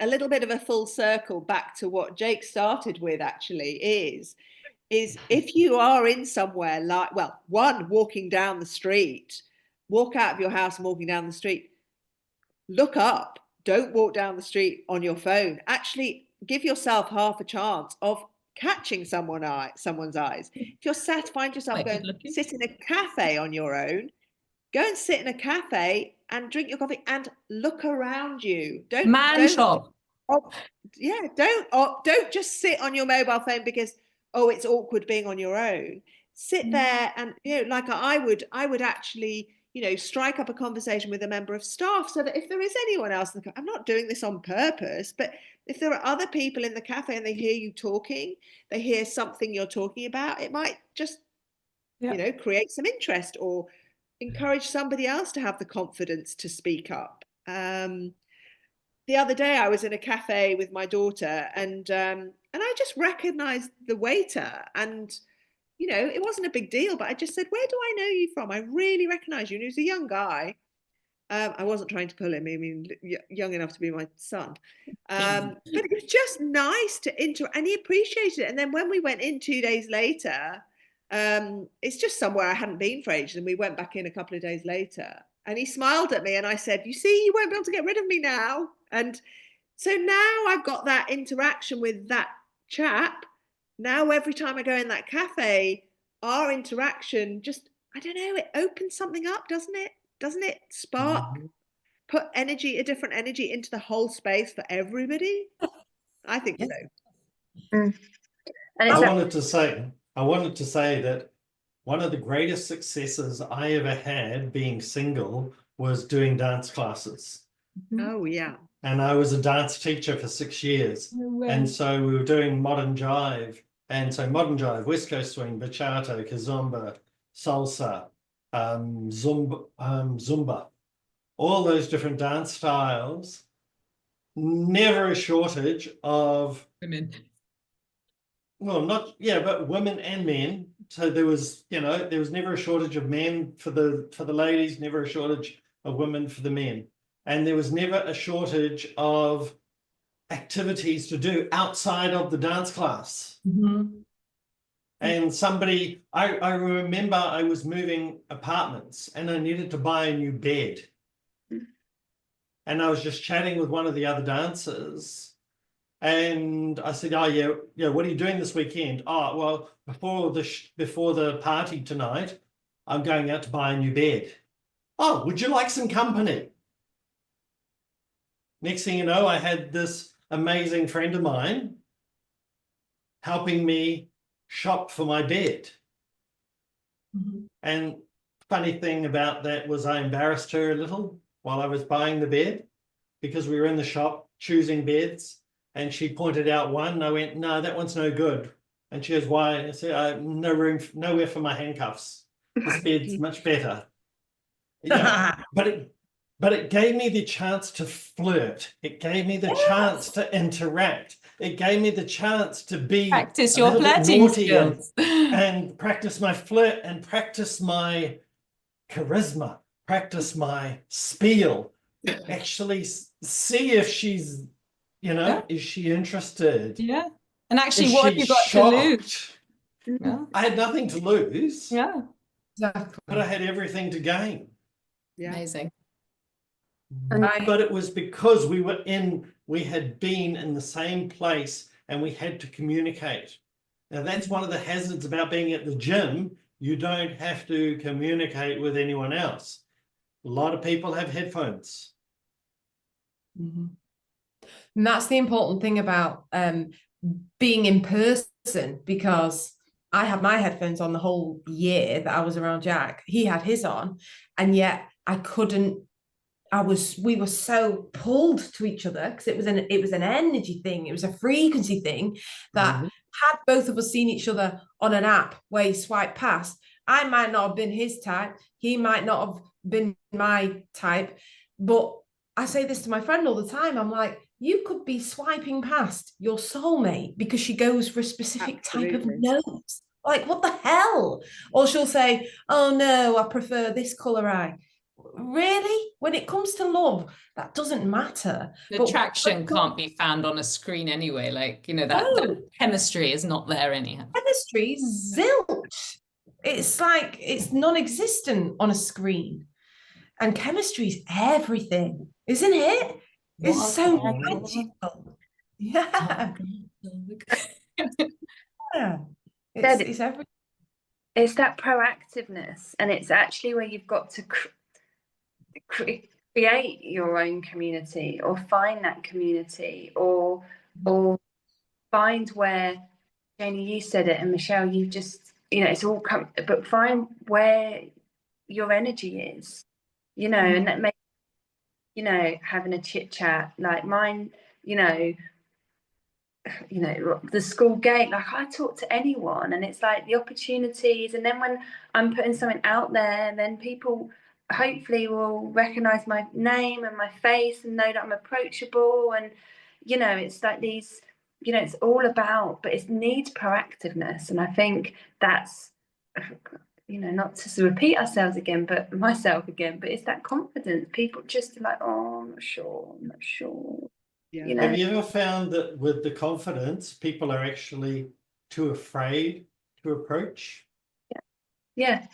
a little bit of a full circle back to what Jayc started with actually is if you are in somewhere like, walking down the street, walk out of your house and walking down the street, look up, don't walk down the street on your phone. Actually give yourself half a chance of catching someone's eyes. If you're find yourself going, sit in a cafe on your own, go and sit in a cafe and drink your coffee and look around you. Don't shop. Don't just sit on your mobile phone because it's awkward being on your own. Sit there and like I would actually strike up a conversation with a member of staff so that if there is anyone else I'm not doing this on purpose, but if there are other people in the cafe and they hear you talking, they hear something you're talking about, it might just create some interest or encourage somebody else to have the confidence to speak up. The other day I was in a cafe with my daughter and I just recognized the waiter and it wasn't a big deal, but I just said, where do I know you from? I really recognize you. And he was a young guy. I wasn't trying to pull him. I mean, young enough to be my son. But it was just nice to interact and he appreciated it. And then when we went in 2 days later, it's just somewhere I hadn't been for ages. And we went back in a couple of days later and he smiled at me and I said, you see, you won't be able to get rid of me now. And so now I've got that interaction with that chap. Now, every time I go in that cafe, our interaction just, I don't know, it opens something up, doesn't it? Doesn't it spark, put a different energy into the whole space for everybody? I think so. I wanted to say that one of the greatest successes I ever had being single was doing dance classes. Oh, yeah. And I was a dance teacher for 6 years. And so we were doing modern jive. And so modern jive, West Coast swing, bachata, kizomba, salsa, zumba, all those different dance styles. Never a shortage of women. Well, but women and men. So there was never a shortage of men for the ladies, never a shortage of women for the men. And there was never a shortage of activities to do outside of the dance class. And I remember I was moving apartments and I needed to buy a new bed. And I was just chatting with one of the other dancers and I said, oh, yeah, what are you doing this weekend? Oh, well, before the party tonight, I'm going out to buy a new bed. oh, would you like some company? Next thing you know, I had this amazing friend of mine helping me shop for my bed. Mhm. And funny thing about that was I embarrassed her a little while I was buying the bed, because we were in the shop choosing beds, and she pointed out one, and I went, no, that one's no good. And she goes, why? And I said, no room, nowhere for my handcuffs. This bed's much better. Yeah, but it gave me the chance to flirt. It gave me the chance to interact. It gave me the chance to be Practice a your little bit flirting naughty skills. and practice my flirt and practice my charisma, practice my spiel, actually see if she's, Yeah. is she interested? Yeah. And actually, Is what have she you got to lose? shocked? Yeah. I had nothing to lose, Yeah. Exactly. but I had everything to gain. Yeah. Amazing. But it was because we had been in the same place and we had to communicate. Now, that's one of the hazards about being at the gym. You don't have to communicate with anyone else. A lot of people have headphones. Mhm. And that's the important thing about being in person, because I had my headphones on the whole year that I was around Jack. He had his on, and yet I couldn't. We were so pulled to each other because it was an energy thing. It was a frequency thing that had both of us seen each other on an app where you swipe past, I might not have been his type. He might not have been my type. But I say this to my friend all the time. I'm like, you could be swiping past your soulmate because she goes for a specific type of Absolutely. nose. Like, what the hell? Or she'll say, oh no, I prefer this color eye. Really? When it comes to love, that doesn't matter. The attraction can't be found on a screen anyway. Like, that chemistry is not there anyhow. Chemistry, zilch. It's like it's non-existent on a screen. And chemistry is everything, isn't it? It's so magical. Yeah. Yeah. It's everything. It's that proactiveness, and it's actually where you've got to create your own community, or find that community, or find where, Janie, you said it, and Michelle, you just, it's all come, but find where your energy is, and that makes, having a chit chat like mine, the school gate, like I talk to anyone, and it's like the opportunities, and then when I'm putting something out there, then people hopefully will recognize my name and my face and know that I'm approachable, and it's like these, it's all about, but it needs proactiveness. And I think that's, not to repeat ourselves again, but myself again, but it's that confidence. People just are like, oh, I'm not sure. Yeah. Have you ever found that with the confidence, people are actually too afraid to approach? Yeah.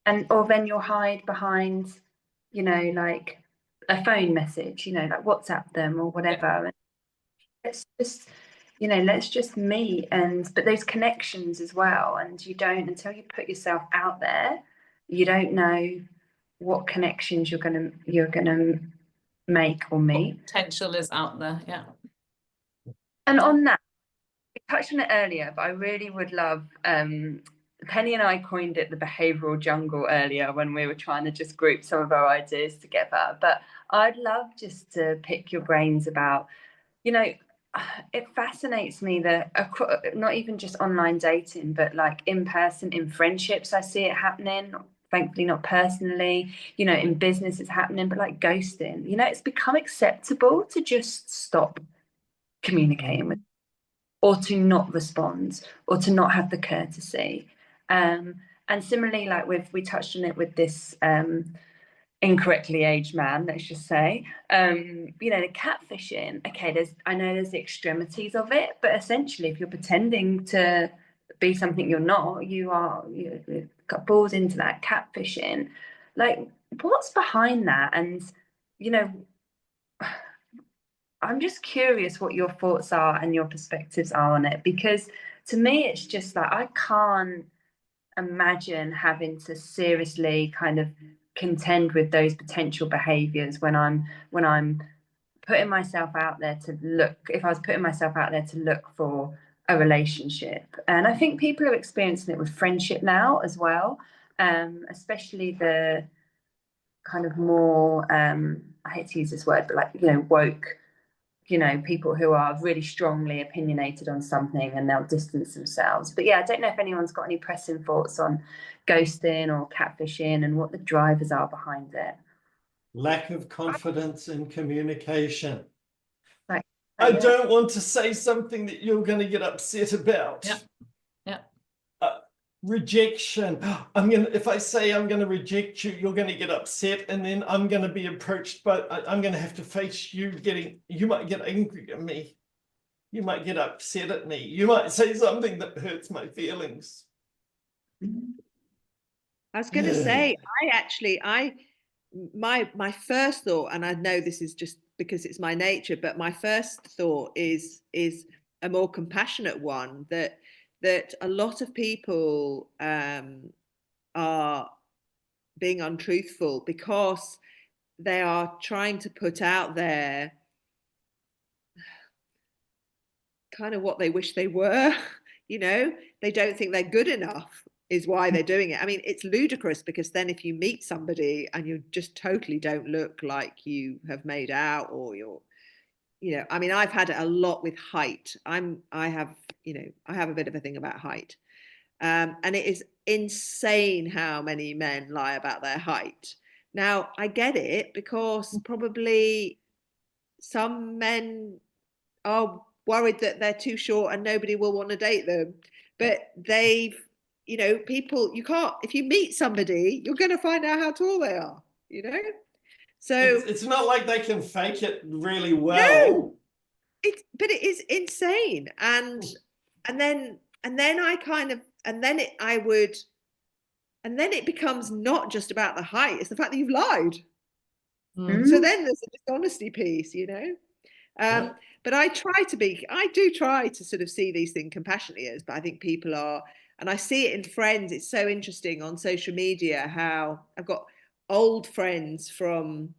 And or then you'll hide behind, like a phone message, like WhatsApp them or whatever. And let's just meet, but those connections as well. And you don't, until you put yourself out there, you don't know what connections you're gonna make or meet. Potential is out there. Yeah. And on that, we touched on it earlier, but I really would love, Penny and I coined it the behavioral jungle earlier when we were trying to just group some of our ideas together. But I'd love just to pick your brains about, it fascinates me that not even just online dating, but like in person, in friendships, I see it happening. Thankfully, not personally, in business it's happening, but like ghosting, it's become acceptable to just stop communicating with, or to not respond, or to not have the courtesy. And similarly, like we touched on it with this incorrectly aged man, let's just say, the catfishing. Okay, I know there's the extremities of it, but essentially, if you're pretending to be something you're not, you've got balls into that catfishing. Like, what's behind that? And I'm just curious what your thoughts are and your perspectives are on it, because to me, it's just like I can't imagine having to seriously kind of contend with those potential behaviors when I'm putting myself out there to look, if I was putting myself out there to look for a relationship. And I think people are experiencing it with friendship now as well, especially the kind of more, I hate to use this word, but like, you know, woke, you know, people who are really strongly opinionated on something and they'll distance themselves. But yeah, I don't know if anyone's got any pressing thoughts on ghosting or catfishing and what the drivers are behind it. Lack of confidence in communication. Like, I don't want to say something that you're going to get upset about. Yeah. Yeah. Rejection. If I say I'm going to reject you, you're going to get upset, and then I'm going to be approached, but I'm going to have to face you you might get angry at me. You might get upset at me. You might say something that hurts my feelings. I was going to say, my first thought, and I know this is just because it's my nature, but my first thought is a more compassionate one, that a lot of people are being untruthful because they are trying to put out there kind of what they wish they were. You know, they don't think they're good enough is why they're doing it. I mean, it's ludicrous, because then if you meet somebody and you just totally don't look like you have made out, or you're, you know, I mean, I've had it a lot with height. I have a bit of a thing about height. And it is insane how many men lie about their height. Now, I get it, because probably some men are worried that they're too short and nobody will want to date them. But you know, people, you can't, if you meet somebody, you're going to find out how tall they are, you know? So it's not like they can fake it really well. No, but it is insane. And then it becomes not just about the height, it's the fact that you've lied. So then there's a dishonesty piece, you know? But I do try to sort of see these things compassionately, but I think people are, and I see it in friends. It's so interesting on social media how I've got old friends from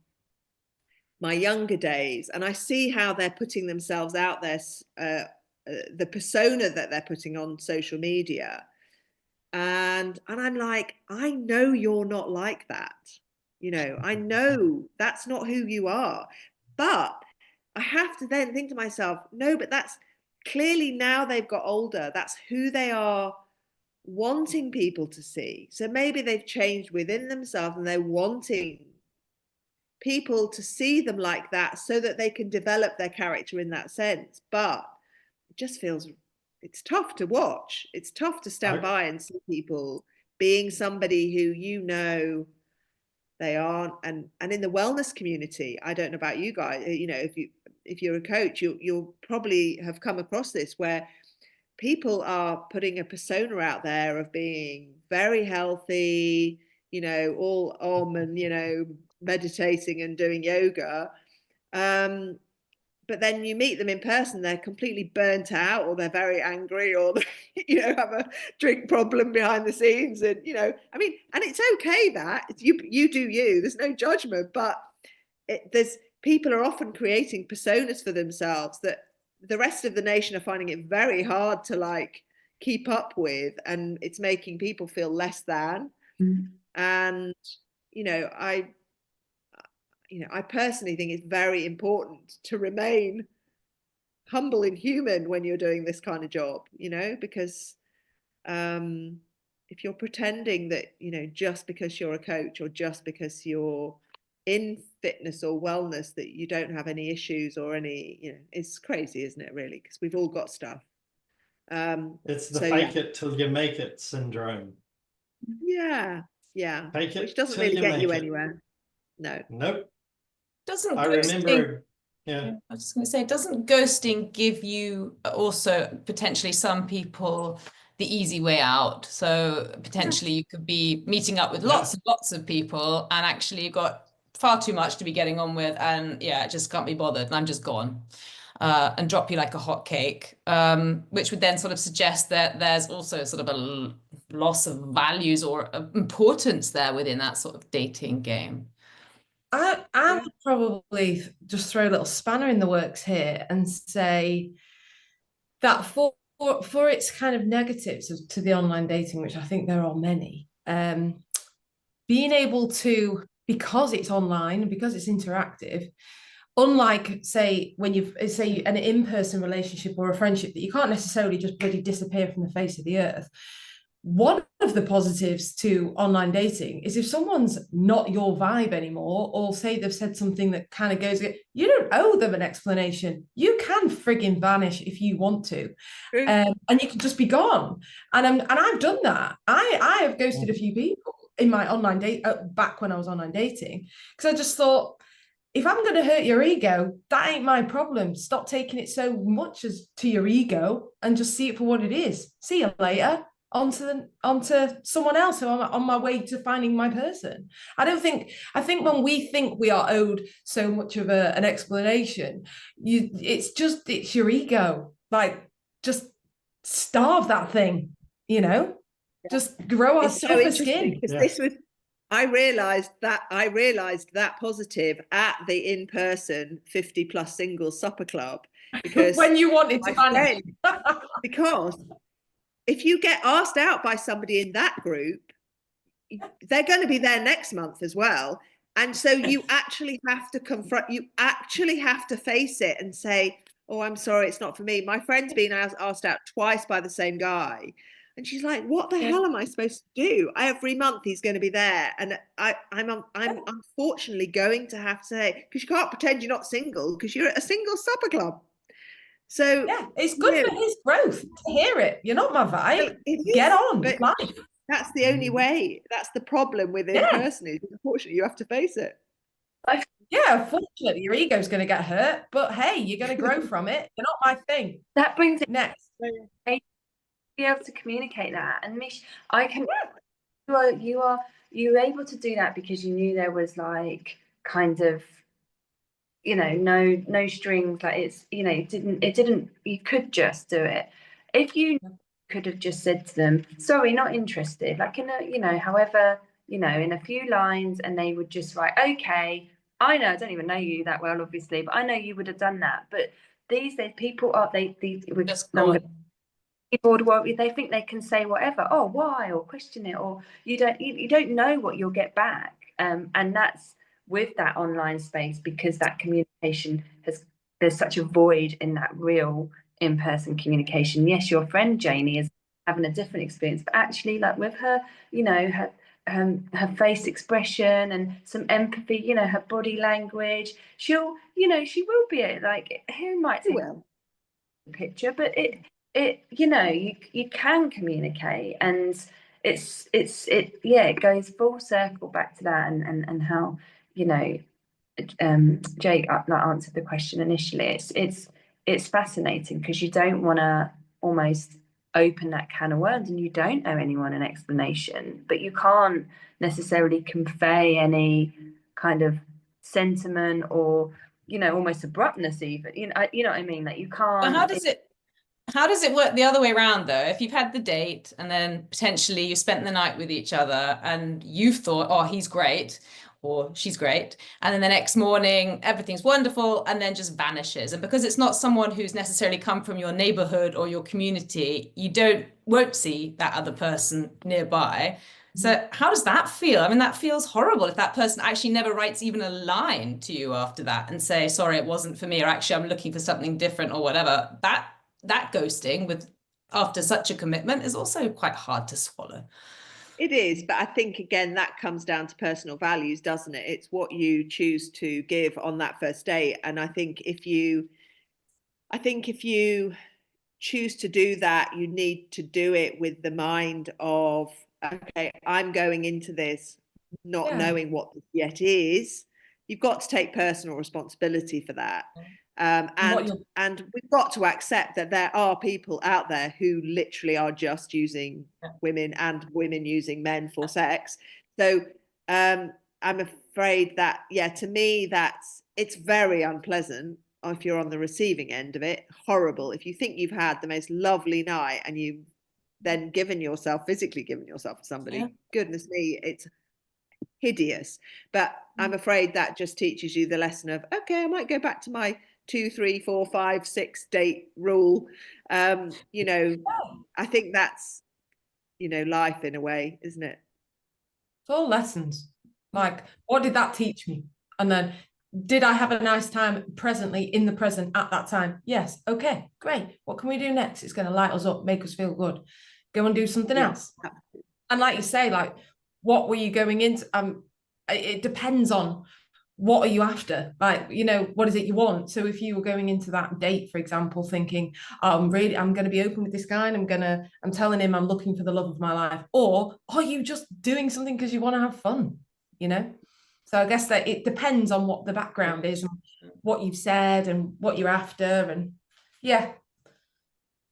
my younger days, and I see how they're putting themselves out there, the persona that they're putting on social media. And I'm like, I know you're not like that. You know, I know that's not who you are. But I have to then think to myself, no, but that's clearly, now they've got older, that's who they are wanting people to see. So maybe they've changed within themselves and they're wanting people to see them like that so that they can develop their character in that sense. But it just feels, it's tough to watch. It's tough to stand by and see people being somebody who, you know, they aren't. And in the wellness community, I don't know about you guys, you know, if you're a coach, you'll probably have come across this, where people are putting a persona out there of being very healthy, you know, all and, you know, meditating and doing yoga. But then you meet them in person, they're completely burnt out, or they're very angry, or they, you know, have a drink problem behind the scenes. And, you know, I mean, and it's okay that you do you, there's no judgment, but people are often creating personas for themselves that the rest of the nation are finding it very hard to like keep up with, and it's making people feel less than. And, you know, I personally think it's very important to remain humble and human when you're doing this kind of job, you know, because if you're pretending that, you know, just because you're a coach or just because you're in fitness or wellness that you don't have any issues or any, you know, it's crazy, isn't it, really? Because we've all got stuff. It's the fake it till you make it syndrome. Yeah. Fake it, which doesn't really get you anywhere. No. Nope. Doesn't I remember. Yeah. I was just going to say, doesn't ghosting give you also potentially some people the easy way out? So potentially you could be meeting up with lots and lots of people, and actually you've got far too much to be getting on with, and yeah, I just can't be bothered, and I'm just gone. and drop you like a hot cake, which would then sort of suggest that there's also sort of a loss of values or importance there within that sort of dating game. I would probably just throw a little spanner in the works here and say that for its kind of negatives to the online dating, which I think there are many, being able to, because it's online, because it's interactive, unlike, say, when you've, say, an in-person relationship or a friendship that you can't necessarily just bloody disappear from the face of the earth. One of the positives to online dating is if someone's not your vibe anymore, or say they've said something that kind of goes, you don't owe them an explanation. You can frigging vanish if you want to, and you can just be gone. And I've done that. I have ghosted a few people in my online date back when I was online dating, because I just thought, if I'm going to hurt your ego, that ain't my problem. Stop taking it so much as to your ego and just see it for what it is. See you later. Onto someone else who I'm on my way to finding my person. I think when we think we are owed so much of an explanation, it's your ego. Like, just starve that thing, just grow a tougher skin. Because this was, I realized that positive at the in-person 50+ singles supper club, because when you wanted to vanish. Because if you get asked out by somebody in that group, they're going to be there next month as well. And so you actually have to face it and say, oh, I'm sorry, it's not for me. My friend's been asked out twice by the same guy. And she's like, what the hell am I supposed to do? Every month he's going to be there. And I'm unfortunately going to have to say, because you can't pretend you're not single because you're at a single supper club. So yeah, it's good for his growth to hear it. You're not my vibe. Get on with life. That's the only way. That's the problem with in-person is, unfortunately, you have to face it. Yeah, unfortunately, your ego's going to get hurt, but hey, you're going to grow from it. You're not my thing. That brings it next. Be able to communicate that, and Mish, you were able to do that because you knew there was like kind of, no strings, like it's, it didn't, you could just do it. If you could have just said to them, sorry, not interested, like in a, however, in a few lines, and they would just write, okay, I know, I don't even know you that well, obviously, but I know you would have done that. But these days people are, with Just keyboard, well, they think they can say whatever, oh, why, or question it, or you don't know what you'll get back. And that's with that online space, because that communication there's such a void in that real in-person communication. Yes, your friend Janie is having a different experience, but actually, like with her, her face expression and some empathy, her body language, she will be like, who might take a picture, but you can communicate, and it goes full circle back to that, and how Jayc answered the question initially. It's fascinating because you don't want to almost open that can of worms, and you don't owe anyone an explanation, but you can't necessarily convey any kind of sentiment or almost abruptness even. You know what I mean? Like, you can't. But how does it work the other way around, though? If you've had the date and then potentially you spent the night with each other and you've thought, oh, he's great or she's great, and then the next morning everything's wonderful, and then just vanishes. And because it's not someone who's necessarily come from your neighborhood or your community, you won't see that other person nearby. So how does that feel? I mean, that feels horrible if that person actually never writes even a line to you after that and say, sorry, it wasn't for me, or actually I'm looking for something different or whatever. That ghosting after such a commitment is also quite hard to swallow. It is, but I think, again, that comes down to personal values, doesn't it? It's what you choose to give on that first date. And I think if you choose to do that, you need to do it with the mind of, okay, I'm going into this not knowing what this yet is. You've got to take personal responsibility for that. And we've got to accept that there are people out there who literally are just using women, and women using men for sex. So I'm afraid that, to me, it's very unpleasant if you're on the receiving end of it, horrible. If you think you've had the most lovely night and you've then physically given yourself to somebody, Yeah. goodness me, it's hideous. But I'm afraid that just teaches you the lesson of, okay, I might go back to my 2, 3, 4, 5, 6 date rule. You know, I think that's, you know, life in a way, isn't it? It's all lessons. Like, what did that teach me? And then, did I have a nice time presently in the present at that time? Yes. Okay, great. What can we do next? It's going to light us up, make us feel good. Go and do something else. And like you say, like, what were you going into? It depends on what are you after? Like, you know, what is it you want? So if you were going into that date, for example, thinking, oh, I'm going to be open with this guy and I'm telling him I'm looking for the love of my life. Or are you just doing something because you want to have fun, you know? So I guess that it depends on what the background is and what you've said and what you're after. And yeah,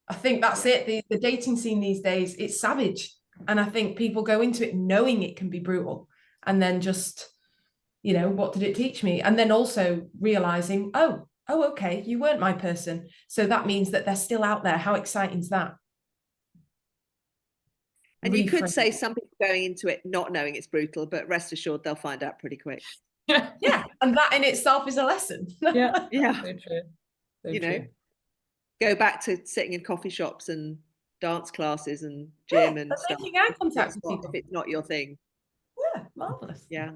I think that's it. The dating scene these days, it's savage. And I think people go into it knowing it can be brutal and then just, you know, what did it teach me? And then also realizing, oh, okay, you weren't my person. So that means that they're still out there. How exciting is that? And you could say some people going into it not knowing it's brutal, but rest assured they'll find out pretty quick. Yeah, and that in itself is a lesson. Yeah, yeah. So true. So you true. know, go back to sitting in coffee shops and dance classes and gym and stuff. Making eye contact with people. If it's not your thing. Yeah, marvelous. Yeah.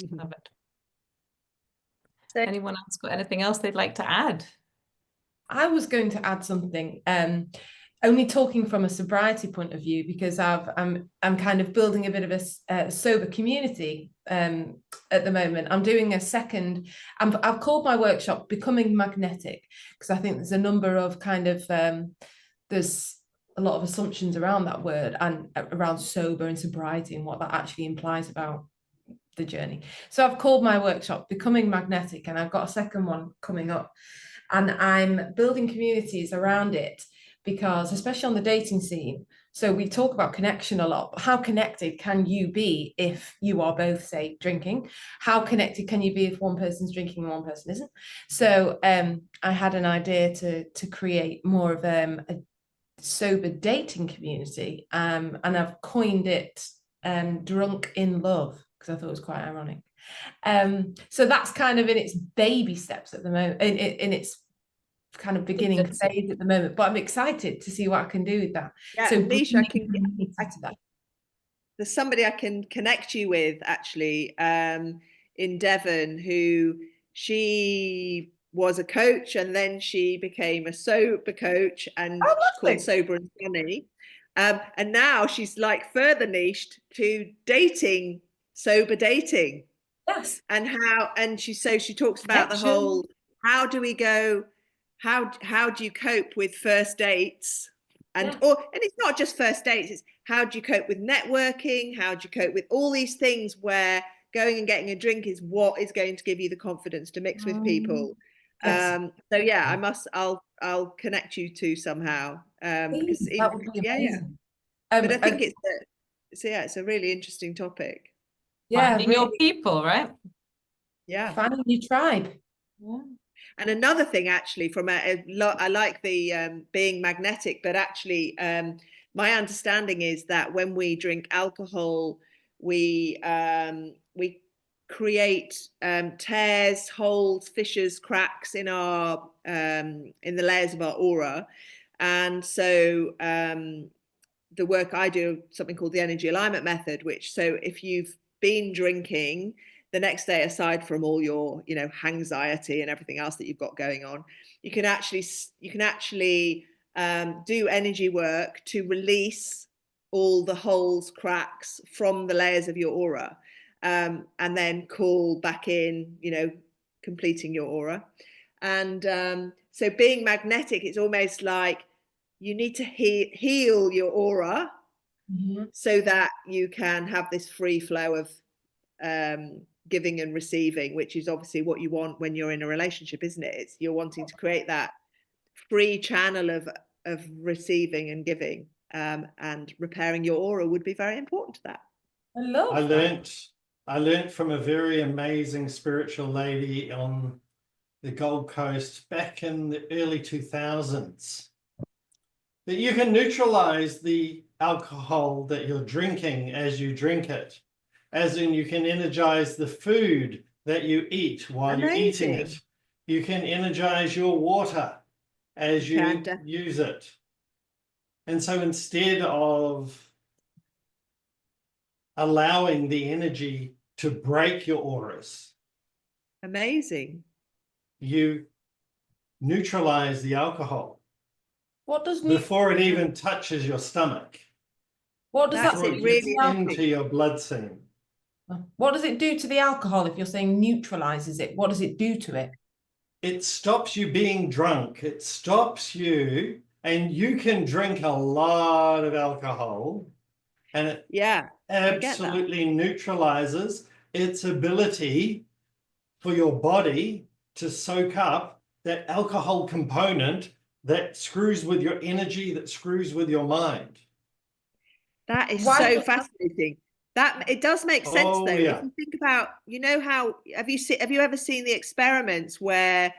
Love it. Anyone else got anything else they'd like to add? I was going to add something, only talking from a sobriety point of view, because I'm kind of building a bit of a sober community at the moment. I'm doing a second, I've called my workshop Becoming Magnetic, because I think there's a number of kind of, there's a lot of assumptions around that word and around sober and sobriety and what that actually implies about the journey. So I've called my workshop Becoming Magnetic, and I've got a second one coming up. And I'm building communities around it because, especially on the dating scene, so we talk about connection a lot, but how connected can you be if you are both, say, drinking? How connected can you be if one person's drinking and one person isn't? So I had an idea to create more of a sober dating community, and I've coined it Drunk in Love, because I thought it was quite ironic. So that's kind of in its baby steps at the moment, in its kind of beginning phase at the moment, but I'm excited to see what I can do with that. Yeah, so Meesha, there's somebody I can connect you with actually in Devon, who she was a coach and then she became a sober coach and called Sober and Sunny. And now she's like further niched to dating, sober dating. Yes. And she talks about the whole, how do we go, how do you cope with first dates? And it's not just first dates, it's how do you cope with networking? How do you cope with all these things where going and getting a drink is what is going to give you the confidence to mix with people. Yes. So yeah, I'll connect you two somehow. Because that would be amazing. But I think it's a really interesting topic. Yeah, finding your people, right? Yeah, finding your tribe. Yeah. And another thing, actually, I like the being magnetic, but actually, my understanding is that when we drink alcohol, we create tears, holes, fissures, cracks in our in the layers of our aura, and so the work I do, something called the energy alignment method, which so if you've been drinking the next day, aside from all your, you know, anxiety and everything else that you've got going on, you can actually do energy work to release all the holes, cracks from the layers of your aura, and then call back in, you know, completing your aura. And so being magnetic, it's almost like you need to heal your aura so that you can have this free flow of giving and receiving, which is obviously what you want when you're in a relationship, isn't it? You're wanting to create that free channel of receiving and giving, and repairing your aura would be very important to that. I learnt I learned from a very amazing spiritual lady on the Gold Coast back in the early 2000s that you can neutralize the alcohol that you're drinking as you drink it. As in, you can energize the food that you eat while you're eating it. You can energize your water as you use it. And so instead of allowing the energy to break your auras, you neutralize the alcohol. What does before it even touches your stomach? What does that really into your blood stream? What does it do to the alcohol if you're saying neutralizes it? What does it do to it? It stops you being drunk. It stops you, and you can drink a lot of alcohol, and it absolutely neutralizes its ability for your body to soak up that alcohol component that screws with your energy, that screws with your mind. That is so fascinating. That it does make sense though. Yeah. If you think about, you know, how have you ever seen the experiments where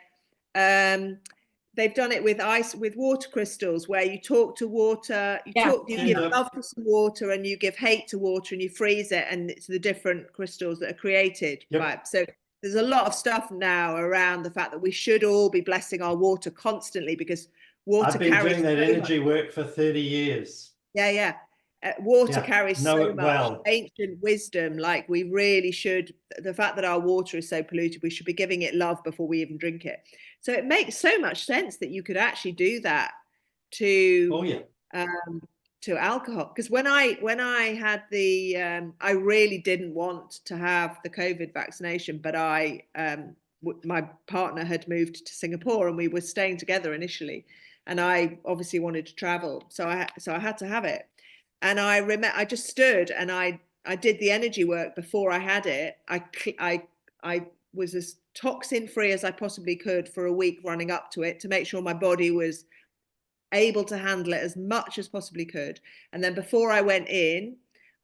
they've done it with water crystals, where you talk to water, you give love to some water and you give hate to water and you freeze it, and it's the different crystals that are created. Right. So there's a lot of stuff now around the fact that we should all be blessing our water constantly, because water carries. I've been doing that energy work for 30 years. Yeah. Water carries so much ancient wisdom. Like, we really should, the fact that our water is so polluted, we should be giving it love before we even drink it. So it makes so much sense that you could actually do that to to alcohol. Because when I had the I really didn't want to have the COVID vaccination, but my partner had moved to Singapore and we were staying together initially, and I obviously wanted to travel, so I had to have it. And I remember I just stood and I did the energy work before I had it. I was as toxin free as I possibly could for a week running up to it, to make sure my body was able to handle it as much as possibly could. And then before I went in,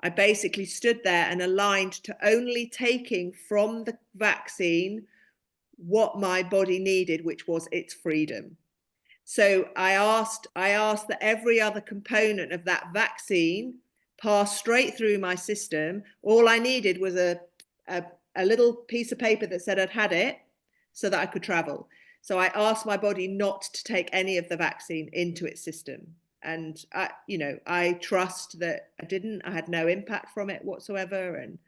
I basically stood there and aligned to only taking from the vaccine what my body needed, which was its freedom. So I asked that every other component of that vaccine pass straight through my system. All I needed was a little piece of paper that said I'd had it, so that I could travel. So I asked my body not to take any of the vaccine into its system. And I trust that I didn't. I had no impact from it whatsoever, and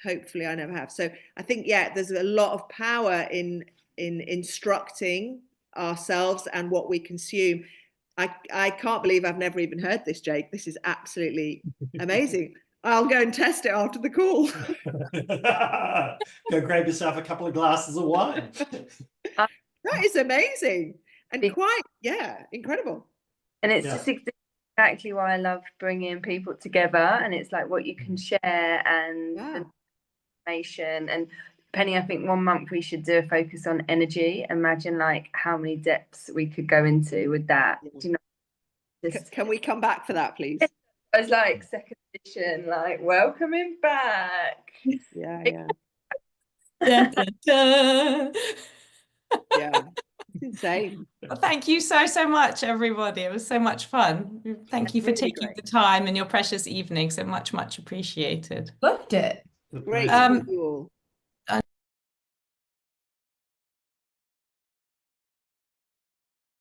hopefully I never have. So I think, there's a lot of power in instructing ourselves and what we consume. I can't believe I've never even heard this, Jayc. This is absolutely amazing. I'll go and test it after the call. Go grab yourself a couple of glasses of wine. That is amazing and quite incredible. And it's just exactly why I love bringing people together, and it's like what you can share and information. And Penny, I think 1 month we should do a focus on energy. Imagine like how many depths we could go into with that. Do you know? Can we come back for that, please? It's like second edition, like welcoming back. Yeah. It's insane. Well, thank you so much, everybody. It was so much fun. Thank you for taking the time and your precious evening. So much appreciated. Loved it. Great to meet you all.